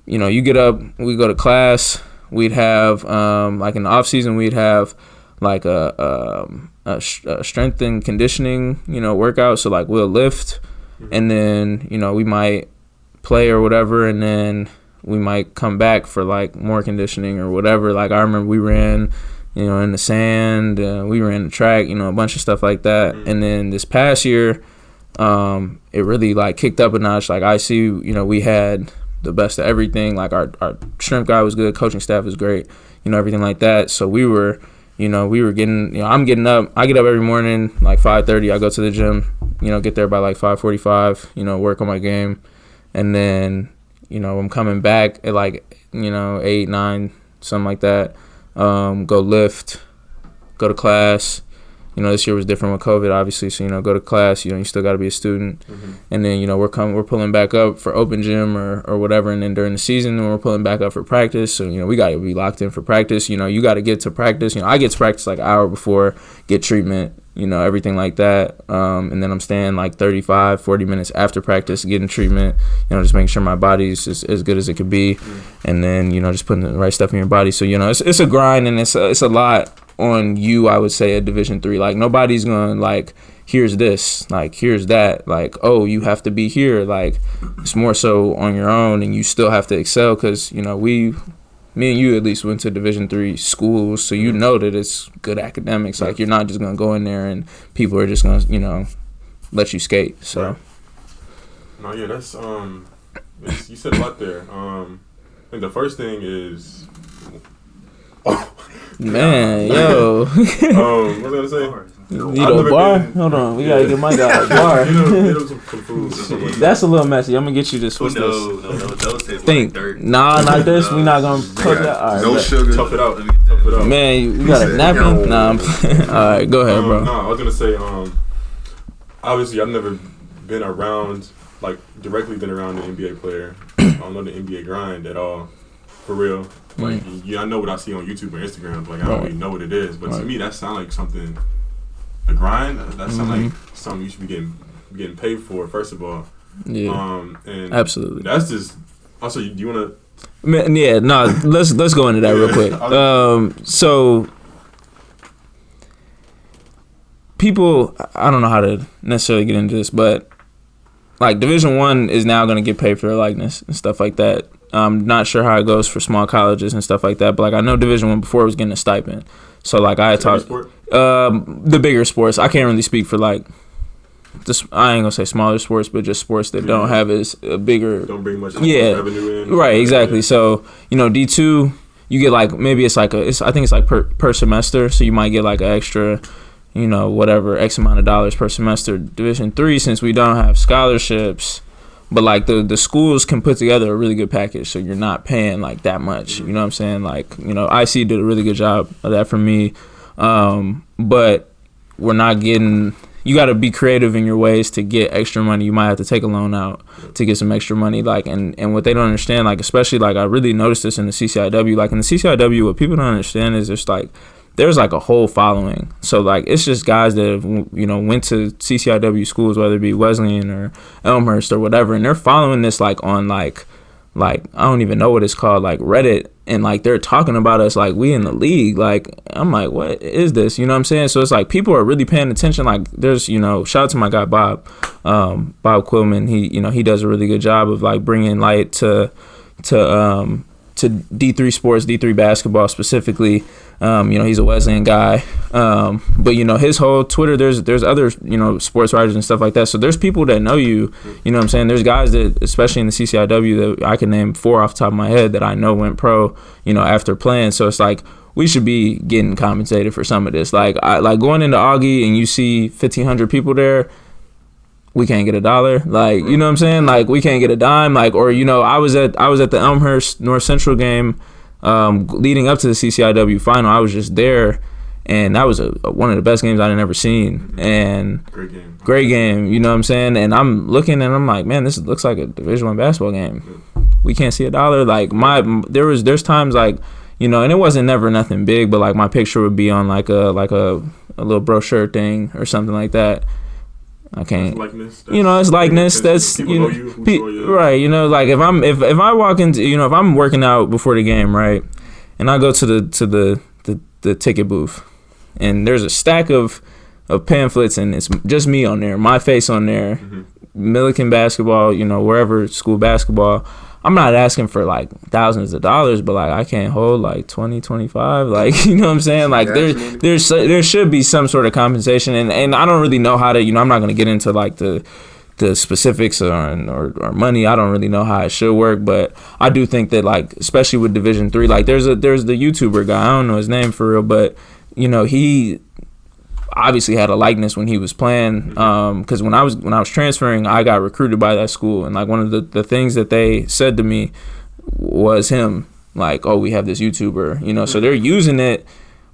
you know, you get up, we go to class, we'd have like in the off season we'd have like a strength and conditioning, you know, workout. So like we'll lift, and then, you know, we might play or whatever, and then we might come back for like more conditioning or whatever. Like I remember we ran, you know, in the sand, we ran the track, you know, a bunch of stuff like that. And then this past year, it really like kicked up a notch. Like I see, you know, we had the best of everything. Like our strength guy was good, coaching staff was great, you know, everything like that. So we were getting, you know, I get up every morning like 5:30. I go to the gym, you know, get there by like 5:45, you know, work on my game, and then, you know, I'm coming back at like, you know, 8, 9, something like that. Go lift, go to class. You know, this year was different with COVID, obviously. So, you know, go to class. You know, you still got to be a student. And then, you know, we're pulling back up for open gym or whatever. And then during the season, we're pulling back up for practice. So, you know, we got to be locked in for practice. You know, you got to get to practice. You know, I get to practice like an hour before, get treatment, you know, everything like that. And then I'm staying like 35, 40 minutes after practice, getting treatment, you know, just making sure my body's as good as it could be. And then, you know, just putting the right stuff in your body. So, you know, it's a grind, and it's a lot on you, I would say, at Division III. Like nobody's gonna like, here's this, like here's that, like, oh, you have to be here. Like it's more so on your own, and you still have to excel, because, you know, me and you at least went to Division III schools, so you know that it's good academics. Like you're not just gonna go in there and people are just gonna, you know, let you skate. So right. No, yeah, that's you said a lot there. I think the first thing is man, yo. What was I gonna say? You need a bar? Hold on, we gotta get my guy a bar. Get him some food. That's a little messy. I'm gonna get you this. What's No, this? those taste Think. like dirt. Nah, not this. We not gonna put that. All right, No bet. sugar. Tough it out. Man, you got a napkin? Nah, I'm playing. All right, go ahead, bro. No, I was gonna say, obviously I've never been around, like directly been around an NBA player. I don't know the NBA grind at all, for real. Like, I know what I see on YouTube or Instagram, but like I don't really know what it is. But to me, that sounds like something. The grind, that sounds like something you should be getting paid for. First of all, and Absolutely. That's just. Also, do you want to? Man, yeah, no. Let's go into that real quick. So people, I don't know how to necessarily get into this, but like Division I is now going to get paid for their likeness and stuff like that. I'm not sure how it goes for small colleges and stuff like that, but like I know Division I before was getting a stipend. So like I had talked the bigger sports. I can't really speak for like this. I ain't gonna say smaller sports, but just sports that don't have as a bigger. Don't bring much revenue in. Right, exactly. So you know D2, you get like maybe it's like I think it's like per semester. So you might get like an extra, you know, whatever X amount of dollars per semester. Division III, since we don't have scholarships. But, like, the schools can put together a really good package, so you're not paying, like, that much. You know what I'm saying? Like, you know, IC did a really good job of that for me. But we're not getting – you got to be creative in your ways to get extra money. You might have to take a loan out to get some extra money. Like, and what they don't understand, like, especially, like, I really noticed this in the CCIW. Like, in the CCIW, what people don't understand is just, like, there's like a whole following. So like it's just guys that have, you know, went to CCIW schools, whether it be Wesleyan or Elmhurst or whatever, and they're following this like on like I don't even know what it's called, like Reddit, and like they're talking about us like we in the league. Like I'm like, what is this? You know what I'm saying? So it's like people are really paying attention. Like there's, you know, shout out to my guy Bob Quillman. He, you know, he does a really good job of like bringing light to D3 sports, D3 basketball specifically. You know, he's a Wesleyan guy. But, you know, his whole Twitter, there's other, you know, sports writers and stuff like that. So there's people that know you know what I'm saying? There's guys that, especially in the CCIW, that I can name 4 off the top of my head that I know went pro, you know, after playing. So it's like we should be getting compensated for some of this. Like going into Augie and you see 1,500 people there, we can't get $1. Like, you know what I'm saying? Like, we can't get a dime. Like, or, you know, I was at the Elmhurst North Central game leading up to the CCIW final. I was just there, And that was one of the best games I'd ever seen. And great game, you know what I'm saying? And I'm looking and I'm like, man, this looks like a Division I basketball game. We can't see $1. Like there's times like, you know, and it wasn't never nothing big, but like my picture would be on like a little brochure thing or something like that. I can't. You know, it's likeness. That's right. You know, like if I walk into, you know, if I'm working out before the game, right, and I go to the ticket booth, and there's a stack of pamphlets, and it's just me on there, my face on there, Milliken basketball, you know, wherever school basketball. I'm not asking for like thousands of dollars, but like I can't hold like 20, 25, like, you know what I'm saying? Like there should be some sort of compensation, and I don't really know how to, you know, I'm not going to get into like the specifics or money. I don't really know how it should work, but I do think that like, especially with Division III, like there's the YouTuber guy, I don't know his name for real, but you know, he obviously had a likeness when he was playing, because when I was transferring, I got recruited by that school, and like one of the things that they said to me was him, like, oh, we have this YouTuber, you know, so they're using it,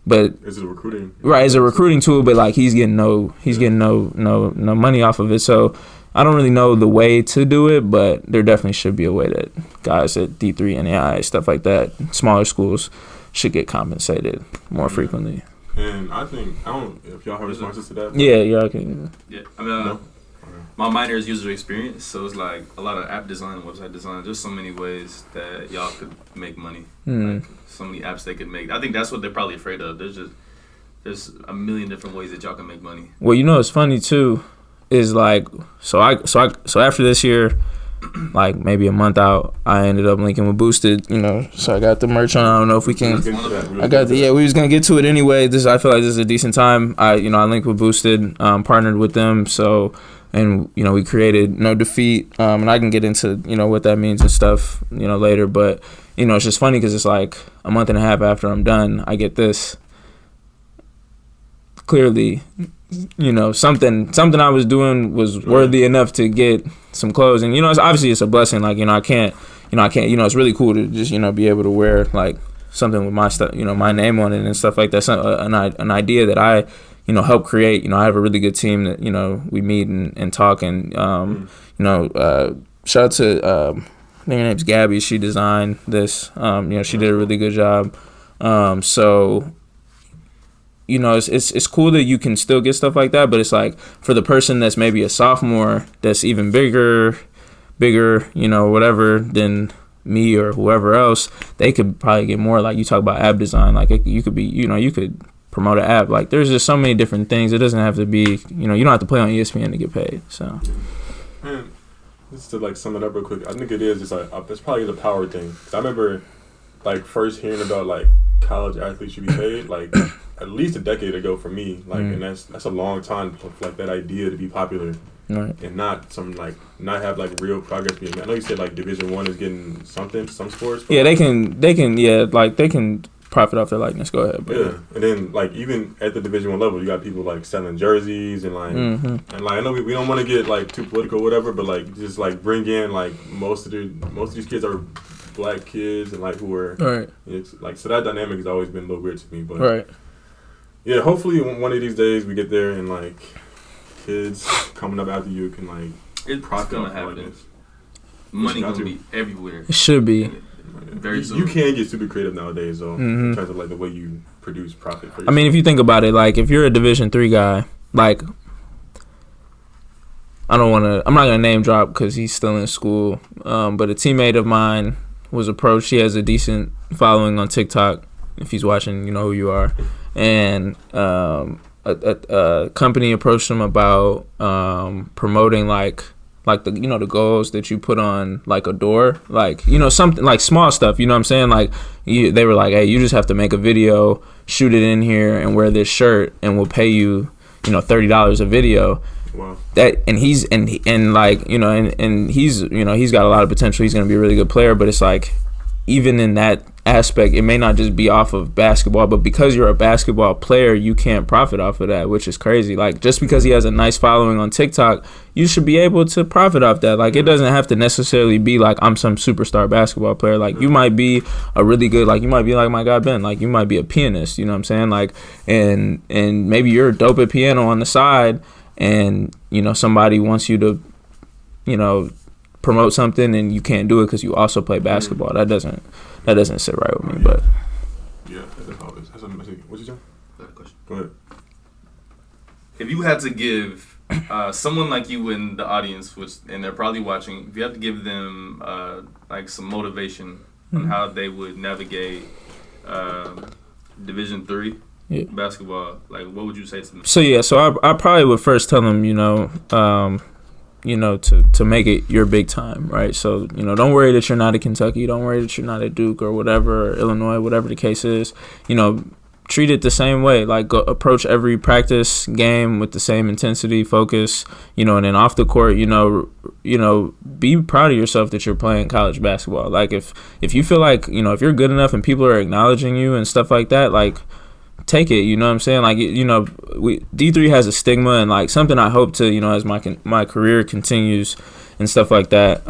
but is it recruiting? Right, it's a recruiting tool, but like he's getting no money off of it. So I don't really know the way to do it, but there definitely should be a way that guys at D3 and AI, stuff like that, smaller schools, should get compensated more frequently. And I think, I don't know if y'all have responses to that. Yeah, I can. Yeah, I mean, my minor is user experience, so it's like a lot of app design, website design. There's so many ways that y'all could make money. Like so many apps they could make. I think that's what they're probably afraid of. There's a million different ways that y'all can make money. Well, you know, it's funny too, is like so after this year, like maybe a month out, I ended up linking with Boosted, you know, so I got the merch on. I don't know if we can. We was gonna get to it anyway. I feel like this is a decent time. I linked with Boosted, partnered with them, so, and you know, we created No Defeat, and I can get into, you know, what that means and stuff, you know, later. But you know, it's just funny because it's like a month and a half after I'm done, I get this. Clearly, you know, something I was doing was worthy enough to get some clothes, and you know, it's a blessing. Like, you know, I can't, you know, it's really cool to just, you know, be able to wear like something with my stuff, you know, my name on it and stuff like that. An idea that I, you know, help create. You know, I have a really good team that, you know, we meet and talk, and you know, shout out to I think her name's Gabby. She designed this. You know, she did a really good job. So, you know, it's cool that you can still get stuff like that, but it's like for the person that's maybe a sophomore that's even bigger, you know, whatever, than me or whoever else, they could probably get more. Like you talk about app design, like you could be, you know, you could promote an app. Like there's just so many different things. It doesn't have to be, you know, you don't have to play on ESPN to get paid. So, man, just to like sum it up real quick, I think it is just like it's probably the power thing. 'Cause I remember like first hearing about like college athletes should be paid like at least a decade ago for me, like, and that's a long time for like that idea to be popular, and not have like real progress being made. I know you said like Division I is getting some sports. Yeah, they can profit off their likeness. Go ahead. Yeah, and then like even at the Division I level, you got people like selling jerseys and like and like I know we don't want to get like too political or whatever, but like just like bring in like most of these kids are Black kids and like who are it's like, so that dynamic has always been a little weird to me, but yeah, hopefully one of these days we get there and like kids coming up after you can like it's gonna happen. Money gonna be everywhere. It should be. Very soon. You can get super creative nowadays though, in terms of like the way you produce profit for yourself. I mean, if you think about it, like if you're a Division III guy, like I'm not gonna name drop because he's still in school, but a teammate of mine was approached. He has a decent following on TikTok. If he's watching, you know who you are. And a company approached him about promoting like the, you know, the goals that you put on like a door, like, you know, something like small stuff, you know what I'm saying? Like they were like, hey, you just have to make a video, shoot it in here, and wear this shirt, and we'll pay you, you know, $30 a video. Wow. That and he's like, you know, and he's, you know, he's got a lot of potential. He's gonna be a really good player, but it's like even in that aspect. It may not just be off of basketball, but because you're a basketball player, you can't profit off of that, which is crazy. Like, just because he has a nice following on TikTok, you should be able to profit off that. Like, it doesn't have to necessarily be like I'm some superstar basketball player. Like, you might be a really good, like, you might be like my guy Ben, like, you might be a pianist, you know what I'm saying? Like, and maybe you're dope at piano on the side, and, you know, somebody wants you to, you know, promote something, and you can't do it because you also play basketball. That doesn't sit right with me. But yeah, that's always. What you saying? Question. Go ahead. If you had to give someone like you in the audience, and they're probably watching, if you had to give them like some motivation on how they would navigate Division III basketball, like what would you say to them? So I probably would first tell them, to make it your big time, right? So, don't worry that you're not at Kentucky. Don't worry that you're not at Duke or whatever, or Illinois, whatever the case is. Treat it the same way. Like, go approach every practice game with the same intensity, focus, and then off the court, be proud of yourself that you're playing college basketball. Like, if you feel like, if you're good enough and people are acknowledging you and stuff like that, like, take it, you know what I'm saying? Like, D3 has a stigma, and like something I hope to, as my career continues and stuff like that,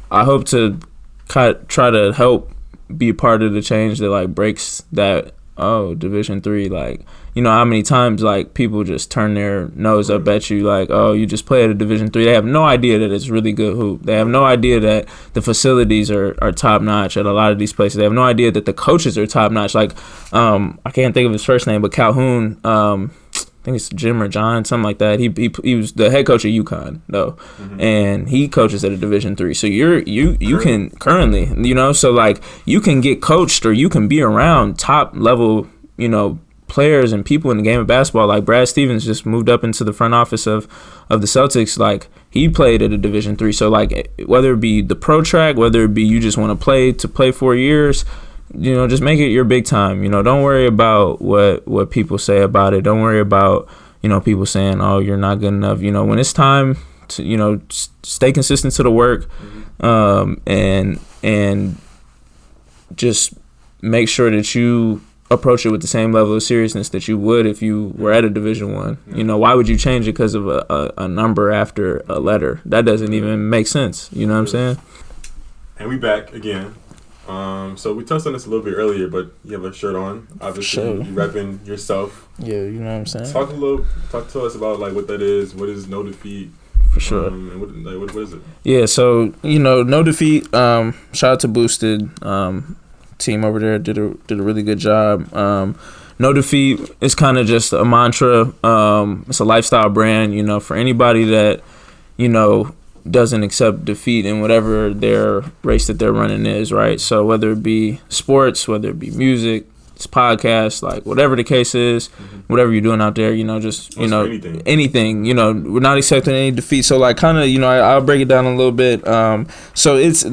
I hope to try to help be a part of the change that like breaks that Division III, like, how many times like people just turn their nose up at you like, oh, you just play at a Division III. They have no idea that it's really good hoop. They have no idea that the facilities are top notch at a lot of these places. They have no idea that the coaches are top notch. Like, I can't think of his first name, but Calhoun, I think it's Jim or John, something like that. He was the head coach at UConn though, and he coaches at a Division III. So you can currently, so like you can get coached or you can be around top level, players and people in the game of basketball. Like Brad Stevens just moved up into the front office of the Celtics. Like, he played at a Division III. So like, whether it be the pro track, whether it be you just want to play 4 years, just make it your big time. Don't worry about what people say about it. Don't worry about, people saying, oh, you're not good enough. When it's time to, stay consistent to the work, and just make sure that you approach it with the same level of seriousness that you would if you were at a Division I. Why would you change it because of a number after a letter? That doesn't even make sense. You know what I'm saying? And we back again. So we touched on this a little bit earlier, but you have a shirt on. Obviously, you repping yourself. Yeah, you know what I'm saying. Talk to us about like what that is. What is No Defeat? For sure. And what is it? Yeah, so No Defeat. Shout out to Boosted. Team over there did a really good job. No Defeat is kind of just a mantra. It's a lifestyle brand. For anybody that doesn't accept defeat in whatever their race that they're running is, right? So whether it be sports, whether it be music, it's podcasts, like whatever the case is, whatever you're doing out there, just anything, we're not accepting any defeat. So like kind of, I'll break it down a little bit. So it's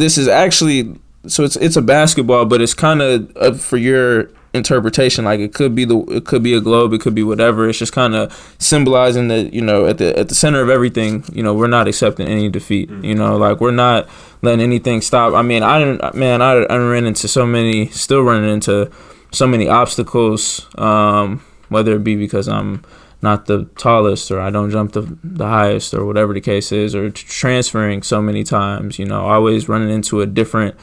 a basketball, but it's kind of up for your interpretation. Like it could be a globe, it could be whatever. It's just kind of symbolizing that at the center of everything, we're not accepting any defeat. Like we're not letting anything stop. I mean, I ran into still running into so many obstacles, whether it be because I'm not the tallest or I don't jump the highest or whatever the case is, or transferring so many times, always running into a different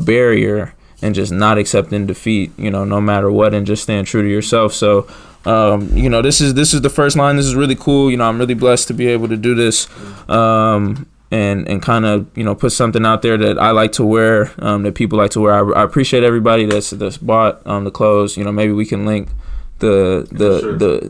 barrier and just not accepting defeat, no matter what, and just staying true to yourself. So, this is the first line. This is really cool. I'm really blessed to be able to do this, and kind of, put something out there that I like to wear, that people like to wear. I appreciate everybody that's bought the clothes. Maybe we can link the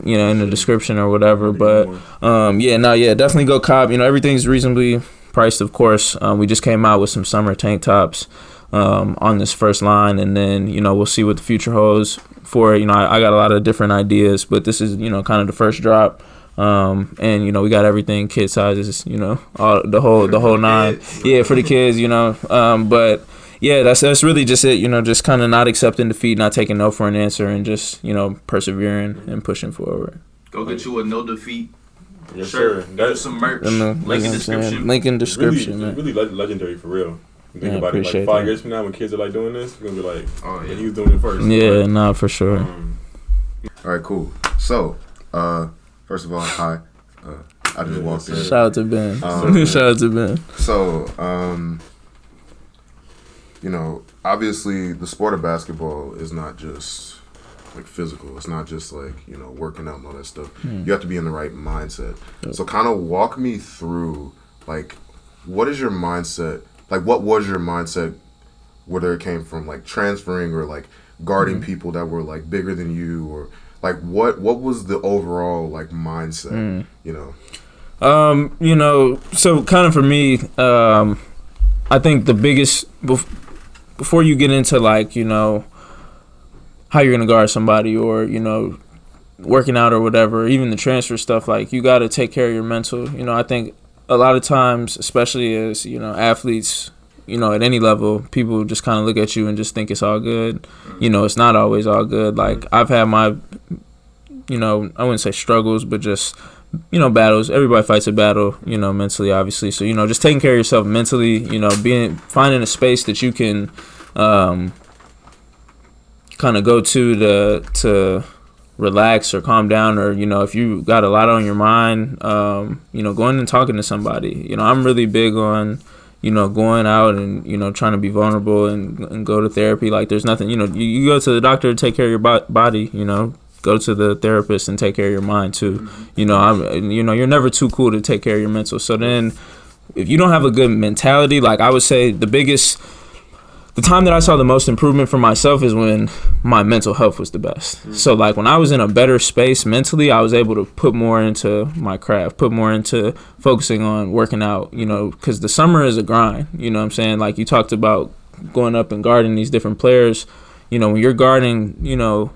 in the description or whatever. But definitely go cop. Everything's reasonably priced, of course. We just came out with some summer tank tops on this first line, and then we'll see what the future holds for it. I got a lot of different ideas, but this is kind of the first drop, and we got everything, kid sizes, all the whole nine. Yeah, for the kids, but yeah, that's really just it. Just kind of not accepting defeat, not taking no for an answer, and just persevering and pushing forward. Go get you a No Defeat. Yes, shirt. Sir. That's some merch. Link in description. Link in description. Really legendary for real. You think about it, like 5 years from now, when kids are like doing this, you're gonna be like, oh yeah, he was doing it first. Yeah, like, nah, for sure. All right, cool. So, first of all, hi. I just walked in. Shout out to Ben. Shout out to Ben. So, you know, obviously the sport of basketball is not just like physical. It's not just like, you know, working out and all that stuff. You have to be in the right mindset. Yep. So kind of walk me through, like, what is your mindset? Like, what was your mindset, whether it came from like transferring or like guarding people that were like bigger than you, or like what was the overall like mindset, you know? You know, so kind of for me, I think the biggest, before you get into like, you know, how you're going to guard somebody or, you know, working out or whatever, even the transfer stuff, like you got to take care of your mental. You know, I think a lot of times, especially as, you know, athletes, you know, at any level, people just kind of look at you and just think it's all good. You know, it's not always all good. Like I've had my, you know, I wouldn't say struggles, but just, you know, battles. Everybody fights a battle, you know, mentally, obviously. So, you know, just taking care of yourself mentally, you know, finding a space that you can kind of go to relax or calm down, or, you know, if you got a lot on your mind, you know, going and talking to somebody. You know, I'm really big on, you know, going out and, you know, trying to be vulnerable and go to therapy. Like there's nothing, you know, you go to the doctor to take care of your body, you know, go to the therapist and take care of your mind too. You know, you're never too cool to take care of your mental. So then if you don't have a good mentality, like I would say the time that I saw the most improvement for myself is when my mental health was the best. So like when I was in a better space mentally, I was able to put more into my craft, put more into focusing on working out, you know, because the summer is a grind, you know what I'm saying? Like you talked about going up and guarding these different players. You know, when you're guarding, you know,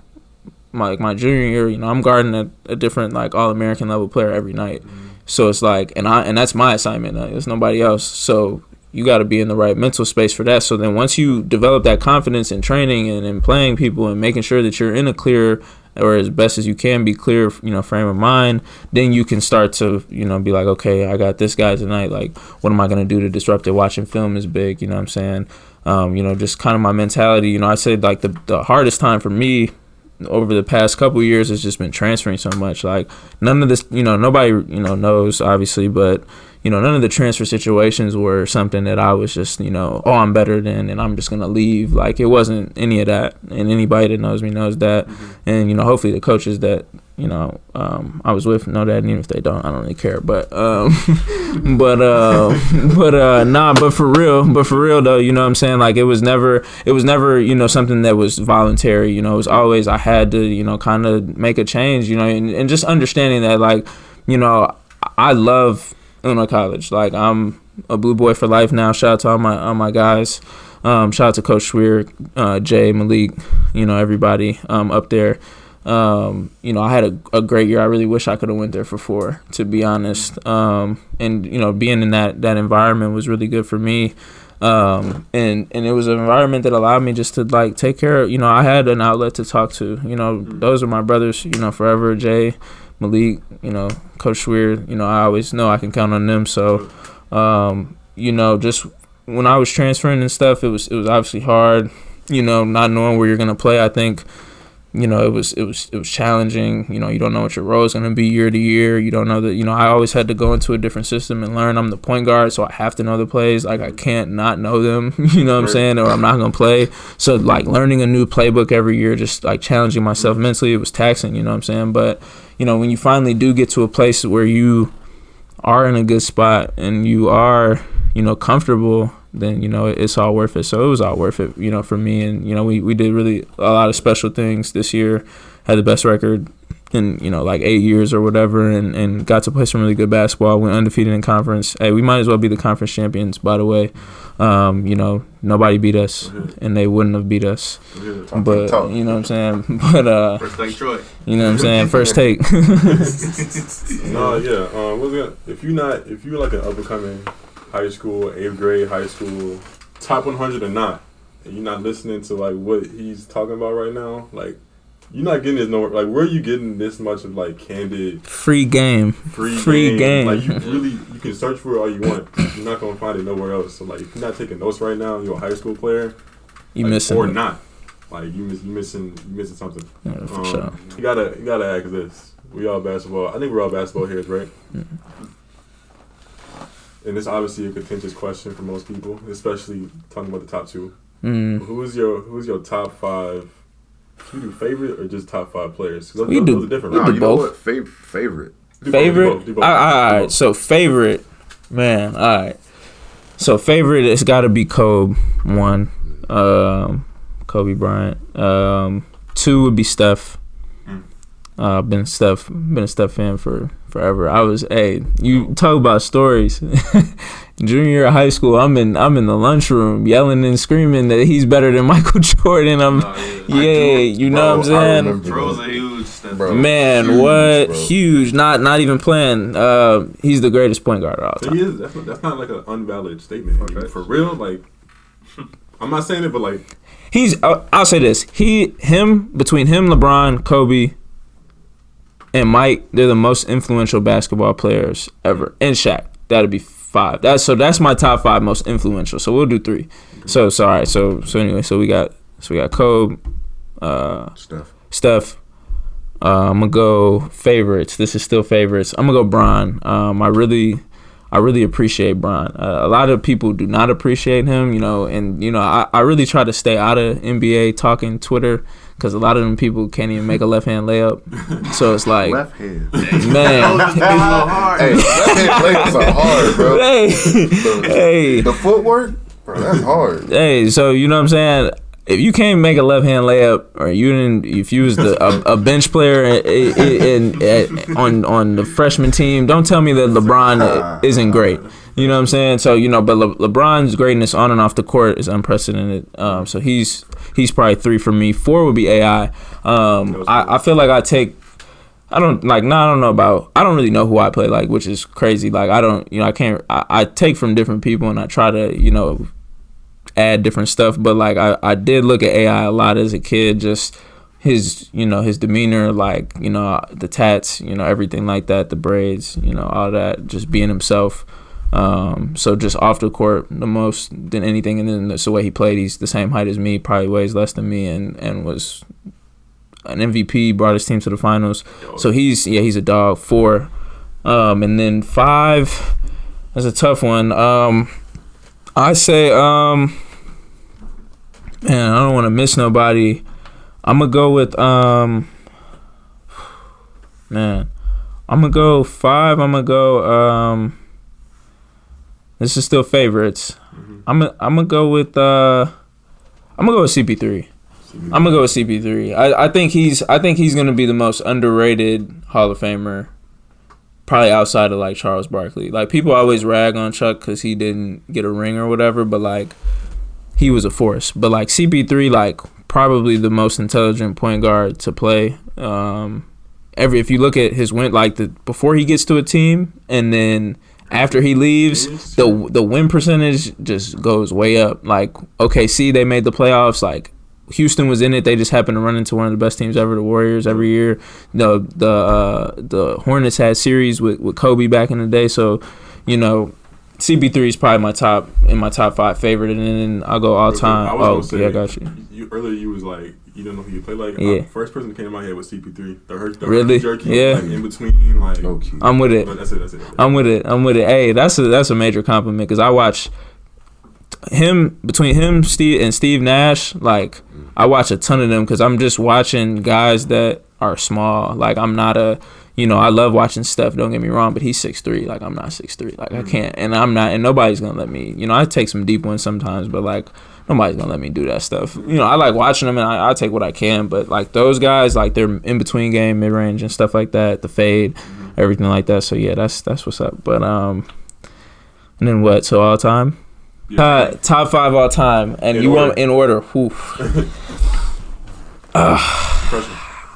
my junior year, you know, I'm guarding a different like All-American level player every night. So it's like, and that's my assignment. It's nobody else. So you got to be in the right mental space for that. So then once you develop that confidence in training and in playing people and making sure that you're in a clear, or as best as you can be clear, you know, frame of mind, then you can start to, you know, be like, okay, I got this guy tonight. Like, what am I going to do to disrupt it? Watching film is big, you know what I'm saying? You know, just kind of my mentality. You know, I said like the hardest time for me over the past couple of years has just been transferring so much. Like none of this, you know, nobody, you know, knows obviously, but you know, none of the transfer situations were something that I was just, you know, oh, I'm better than, and I'm just going to leave. Like, it wasn't any of that. And anybody that knows me knows that. And, you know, hopefully the coaches that, you know, I was with know that. And even if they don't, I don't really care. But for real though, you know what I'm saying? Like, it was never, you know, something that was voluntary. You know, it was always, I had to, you know, kind of make a change, you know, and just understanding that, like, you know, I love Illinois College. Like, I'm a blue boy for life now. Shout out to all my guys. Shout out to Coach Schweer, Jay, Malik, you know, everybody up there. You know, I had a great year. I really wish I could have went there for 4, to be honest. And, you know, being in that environment was really good for me. And it was an environment that allowed me just to, like, take care of, you know, I had an outlet to talk to. You know, those are my brothers, you know, forever. Jay, Malik, you know, Coach Schweer, you know, I always know I can count on them. So, you know, just when I was transferring and stuff, it was obviously hard, you know, not knowing where you're going to play. I think, you know, it was challenging. You know, you don't know what your role is going to be year to year. You don't know that, you know, I always had to go into a different system and learn. I'm the point guard, so I have to know the plays. Like, I can't not know them, you know what I'm saying, or I'm not going to play. So, like, learning a new playbook every year, just, like, challenging myself mentally, it was taxing, you know what I'm saying? But, you know, when you finally do get to a place where you are in a good spot and you are, you know, comfortable, then, you know, it's all worth it. So it was all worth it, you know, for me. And, you know, we did really a lot of special things this year, had the best record in, you know, like 8 years or whatever, and got to play some really good basketball, went undefeated in conference. Hey, we might as well be the conference champions, by the way. You know, nobody beat us, and they wouldn't have beat us. But, you know what I'm saying? But, First take Troy. You know what I'm saying? First take. No, yeah. If you're like an up-and-coming high school, 8th grade high school, top 100 or not, and you're not listening to like what he's talking about right now, like you're not getting this nowhere. Like, where are you getting this much of like candid free game? Free game. Like, you can search for it all you want. You're not gonna find it nowhere else. So like, if you're not taking notes right now, you're a high school player. You like, missing or it. not. Like you missing something. Yeah, for sure. You gotta ask this. We all basketball. I think we're all basketball heads, right? Mm-hmm. And it's obviously a contentious question for most people, especially talking about the top two. Mm. Who's your top five? Should we do favorite or just top five players? Those We do- are different. No, right? you know both. what? Favorite. Do both, Favorite? do both. All right. Do both. So favorite, man. All right. So favorite, it's got to be Kobe. One, Kobe Bryant. Two would be Steph. Been a Steph fan for forever. You talk about stories. Junior year of high school, I'm in the lunchroom yelling and screaming that he's better than Michael Jordan. You know what I'm saying? Bro's a huge Steph. Bro. Man, Huge, what? bro. Huge. Not even playing. He's the greatest point guard of all So time. he is. That's not like an unvalid statement. I mean, Okay. for real, like I'm not saying it, but like He's. I'll say this. Between him, LeBron, Kobe, and Mike, they're the most influential basketball players ever. And Shaq, that'd be 5. That's my top 5 most influential. So we'll do 3. So anyway, so we got Kobe, Steph. I'm gonna go favorites. This is still favorites. I'm gonna go Bron. I really appreciate Bron. A lot of people do not appreciate him, and I really try to stay out of NBA talking Twitter because a lot of them people can't even make a left hand layup. So it's like, Left hand. man, Hey, left hand layups are hard, bro. hey, The footwork, bro, that's hard. hey. So you know what I'm saying? If you can't make a left hand layup, or if you was a bench player on the freshman team, don't tell me that LeBron isn't great. You know what I'm saying? So but LeBron's greatness on and off the court is unprecedented. So he's probably 3 for me. 4 would be AI. I feel like I don't really know who I play like, which is crazy. Like I take from different people and I try to add different stuff, but like I did look at AI a lot as a kid, just his demeanor, like the tats, everything like that, the braids, all that, just being himself. So just off the court the most than anything, and then the way he played, he's the same height as me, probably weighs less than me, and was an MVP, brought his team to the finals. So he's a dog. 4, and then 5, that's a tough one. I say, man, I don't want to miss nobody. I'm going to go with, man, I'm going to go 5. I'm going to go, this is still favorites. I'm going to go with, CP3. I'm going to go with CP3. I think he's going to be the most underrated Hall of Famer, probably outside of like Charles Barkley. Like people always rag on Chuck because he didn't get a ring or whatever, but like he was a force. But like CP3, like probably the most intelligent point guard to play. If you look at his win, like before he gets to a team and then after he leaves, the win percentage just goes way up. Like OKC, they made the playoffs. Like Houston was in it. They just happened to run into one of the best teams ever, the Warriors, every year. The Hornets had series with Kobe back in the day. So, CP3 is probably my top 5 favorite, and then I'll go all time. I got you. Earlier you was like you don't know who you play like. Yeah. First person that came to my head was CP3. The Really? jerky, Yeah. like in between, like. Okay. I'm with it. That's it. I'm with it. Hey, that's a major compliment because I watch between him, Steve Nash. Like I watch a ton of them because I'm just watching guys that are small. Like I'm not I love watching Steph, don't get me wrong, but he's 6'3". Like I'm not 6'3". Like I can't, and I'm not, and nobody's gonna let me. I take some deep ones sometimes, but like nobody's gonna let me do that stuff. I like watching them, and I take what I can. But like those guys, like they're in between game, mid range, and stuff like that, the fade, everything like that. So yeah, that's what's up. But and then what? So all time. Yeah. Top 5 all time, and you want in order. Pressure.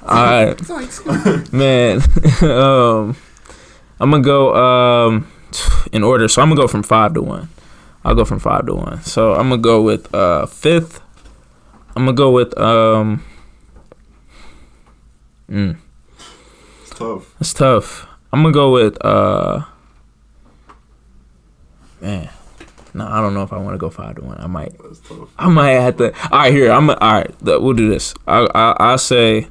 All right, man. I'm gonna go in order. So I'm gonna go from 5 to 1. I'll go from 5 to 1. So I'm gonna go with 5th. I'm gonna go with It's tough. It's tough. I'm gonna go with man. No, I don't know if I want to go 5-1. That's tough. I might have to. All right, here. All right. We'll do this. I'll say.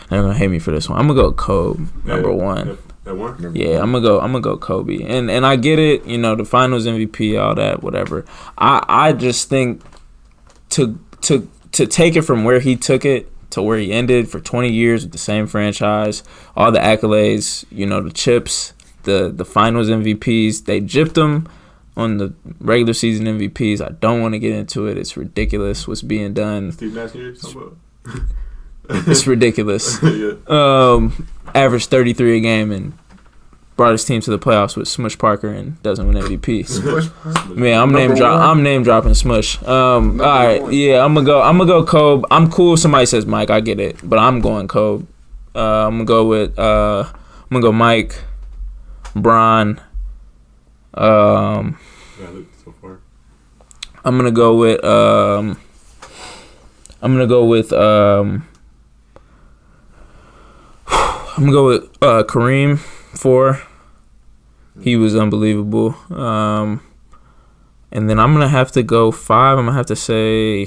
They're gonna hate me for this one. I'm gonna go Kobe number one. That one? Yeah, I'm gonna go Kobe. And I get it. You know, the Finals MVP, all that, whatever. I just think to take it from where he took it to where he ended for 20 years with the same franchise, all the accolades, you know, the chips, the Finals MVPs, they gypped him on the regular season MVPs. I don't want to get into it. It's ridiculous what's being done. STIGMAS here? Something It's ridiculous. Yeah. Averaged 33 a game and brought his team to the playoffs with Smush Parker and doesn't win MVP. Man, I'm name dropping Smush. All right, yeah, I'm gonna go Kobe. I'm cool if somebody says Mike, I get it, but I'm going Kobe. I'm gonna go Mike, Bron. So far. I'm gonna go with Kareem 4. He was unbelievable. And then I'm gonna have to go 5. I'm gonna have to say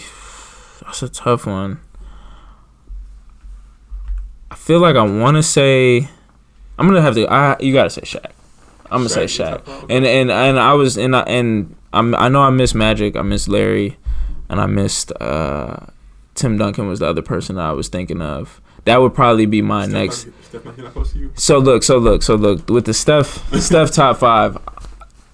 that's a tough one. I feel like I want to say I'm gonna have to. You gotta say Shaq. I'm gonna say Shaq. I know I missed Magic. I missed Larry, and I missed Tim Duncan was the other person that I was thinking of. That would probably be my next. So look. With the Steph top 5.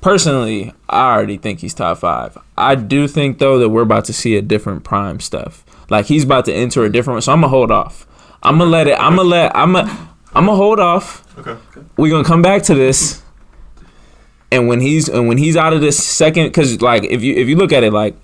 Personally, I already think he's top 5. I do think though that we're about to see a different prime Steph. Like he's about to enter a different one. So I'm gonna hold off. I'm gonna hold off. Okay. We're gonna come back to this. And when he's out of this second, because like if you look at it, like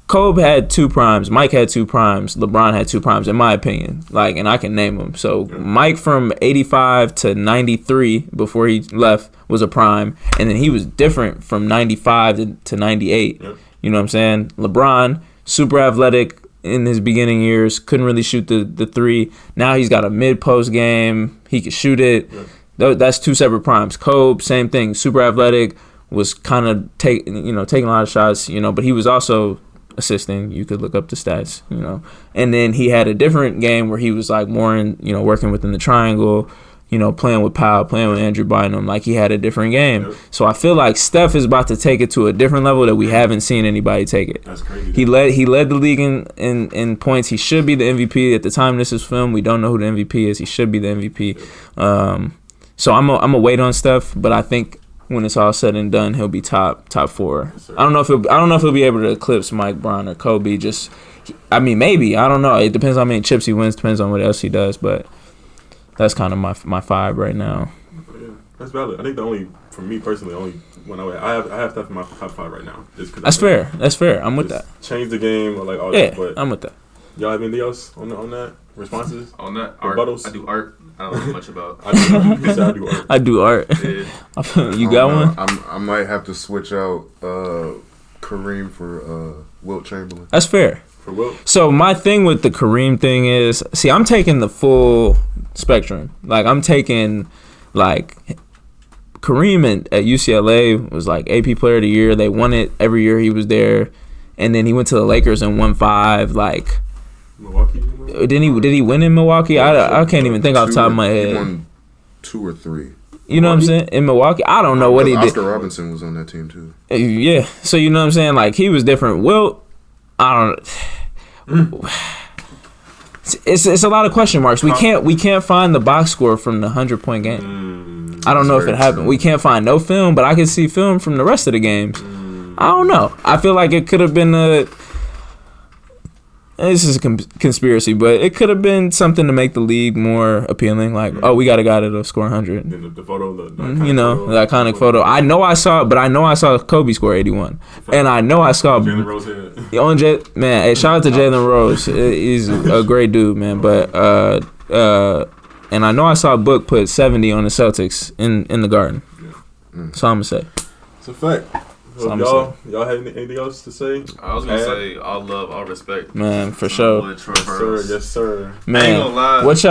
Kobe had 2 primes, Mike had 2 primes, LeBron had 2 primes, in my opinion. Like, and I can name them. So Mike from 85 to 93 before he left was a prime, and then he was different from 95 to 98. Yep. You know what I'm saying? LeBron, super athletic in his beginning years, couldn't really shoot the 3. Now he's got a mid-post game. He can shoot it. Yep. That's 2 separate primes. Kobe, same thing, super athletic, was kind of taking a lot of shots, but he was also assisting. You could look up the stats, and then he had a different game where he was like more in, working within the triangle, playing with Powell, playing with Andrew Bynum. Like he had a different game. Yep. So I feel like Steph is about to take it to a different level that we haven't seen anybody take it. That's crazy. He led the league in points. He should be the MVP. At the time this is filmed, we don't know who the MVP is. He should be the MVP. Yep. So I'm a wait on Steph, but I think when it's all said and done, he'll be top 4. Yes, I don't know if he'll be able to eclipse Mike, Bron, or Kobe. Maybe. I don't know. It depends on how many chips he wins. Depends on what else he does. But that's kind of my 5 right now. Yeah, that's valid. I think for me personally, only one I have Steph in my top 5 right now. That's fair. That's fair. I'm with that. Change the game or like all that. Yeah, but I'm with that. Y'all have anything else on that? Responses? On that? Art. Rebuttals? I do art. I don't know much about. I do art. I do art. Yeah. You got one? I might have to switch out Kareem for Wilt Chamberlain. That's fair. For Wilt. So my thing with the Kareem thing is, see, I'm taking the full spectrum. Like I'm taking like Kareem at UCLA was like AP Player of the Year. They won it every year he was there, and then he went to the Lakers and won 5. Like. Milwaukee? Did he win in Milwaukee? I can't even think off the top of my head. He won 2 or 3. You know what I'm saying? In Milwaukee, I don't know what he did. Oscar Robinson was on that team too. Yeah, so you know what I'm saying? Like he was different. Wilt, I don't. It's a lot of question marks. We can't find the box score from the 100-point game. I don't know if it happened. We can't find no film, but I can see film from the rest of the games. I don't know. I feel like it could have been a. This is a conspiracy, but it could have been something to make the league more appealing. Like, we got a guy that'll score 100. And the photo, the iconic photo. I know I saw Kobe score 81, and I know I saw Jalen Rose had. Man, hey, shout out to Jalen Rose. He's a great dude, man. But and I know I saw Book put 70 on the Celtics in the Garden. Yeah. So I'm gonna say it's a fact. So y'all have anything else to say? I was gonna say all love, all respect. Man, for sure. Yes, sir. Yes, sir. Man, I ain't gonna lie. what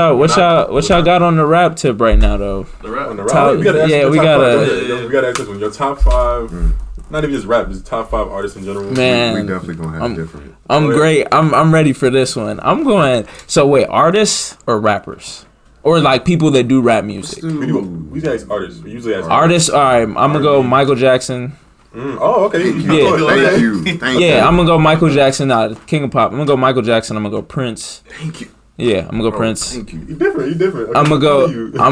y'all got on the rap tip right now though? The rap. On the rap. We gotta ask we gotta ask this one. Your top 5. Not even just rap, just top 5 artists in general. Man, we definitely gonna have different. I'm great. I'm ready for this one. I'm going. So wait, artists or rappers, or like people that do rap music? We usually ask artists. We usually ask artists. All right, I'm gonna go Michael Jackson. Oh, okay. Yeah. Thank you. I'm gonna go Michael Jackson. King of Pop. I'm gonna go Michael Jackson. I'm gonna go Prince. Thank you. Yeah, I'm gonna go Prince. Thank you. You different. Okay, I'm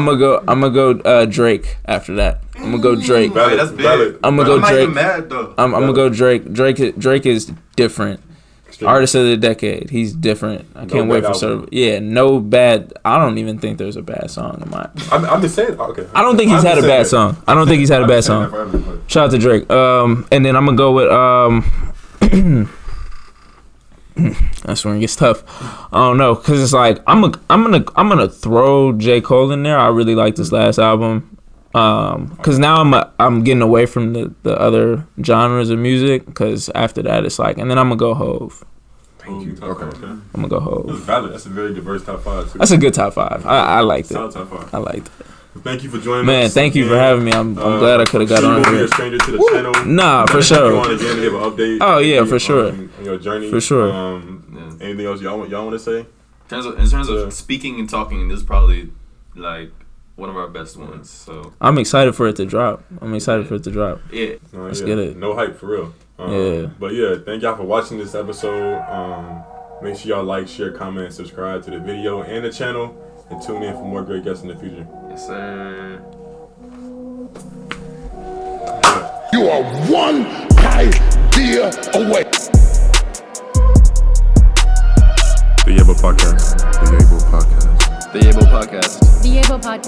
gonna go Drake after that. I'm gonna go Drake. Valid, That's big. valid. I'm gonna go I'm not Drake. even mad though. I'm gonna go Drake. Drake is different. Straight. Artist of the decade. He's different. I can't wait for sort of no bad. I don't even think there's a bad song in my. I'm just saying. Okay. I don't think he's had a bad song. I don't think he's had a bad song. Shout out to Drake. And then I'm gonna go with that's when it gets tough. I don't know, cause it's like I'm gonna throw J. Cole in there. I really like this last album. Cause now I'm getting away from the other genres of music. Cause after that it's like, and then I'm gonna go Hove. Thank you. Okay. I'm gonna go Hove. That's valid. That's a very diverse top 5 too. That's a good top 5. I liked it. Solid top 5. I liked it. Thank you for joining us. Man, thank you for having me. I'm glad I could have got on You won't be here. a stranger to the channel. Nah, for You sure. want again to give an update? Oh yeah, for sure. On your journey. For sure. Anything else y'all want to say? In terms of speaking and talking, this is probably like one of our best ones. So I'm excited for it to drop. yeah. Let's get it. No hype for real. Yeah. But yeah, thank y'all for watching this episode. Make sure y'all like, share, comment, and subscribe to the video and the channel, and tune in for more great guests in the future. Yes, sir. You are one idea away. The Yebo Podcast. The Yebo Podcast. The Yebo Podcast. The Yebo Podcast.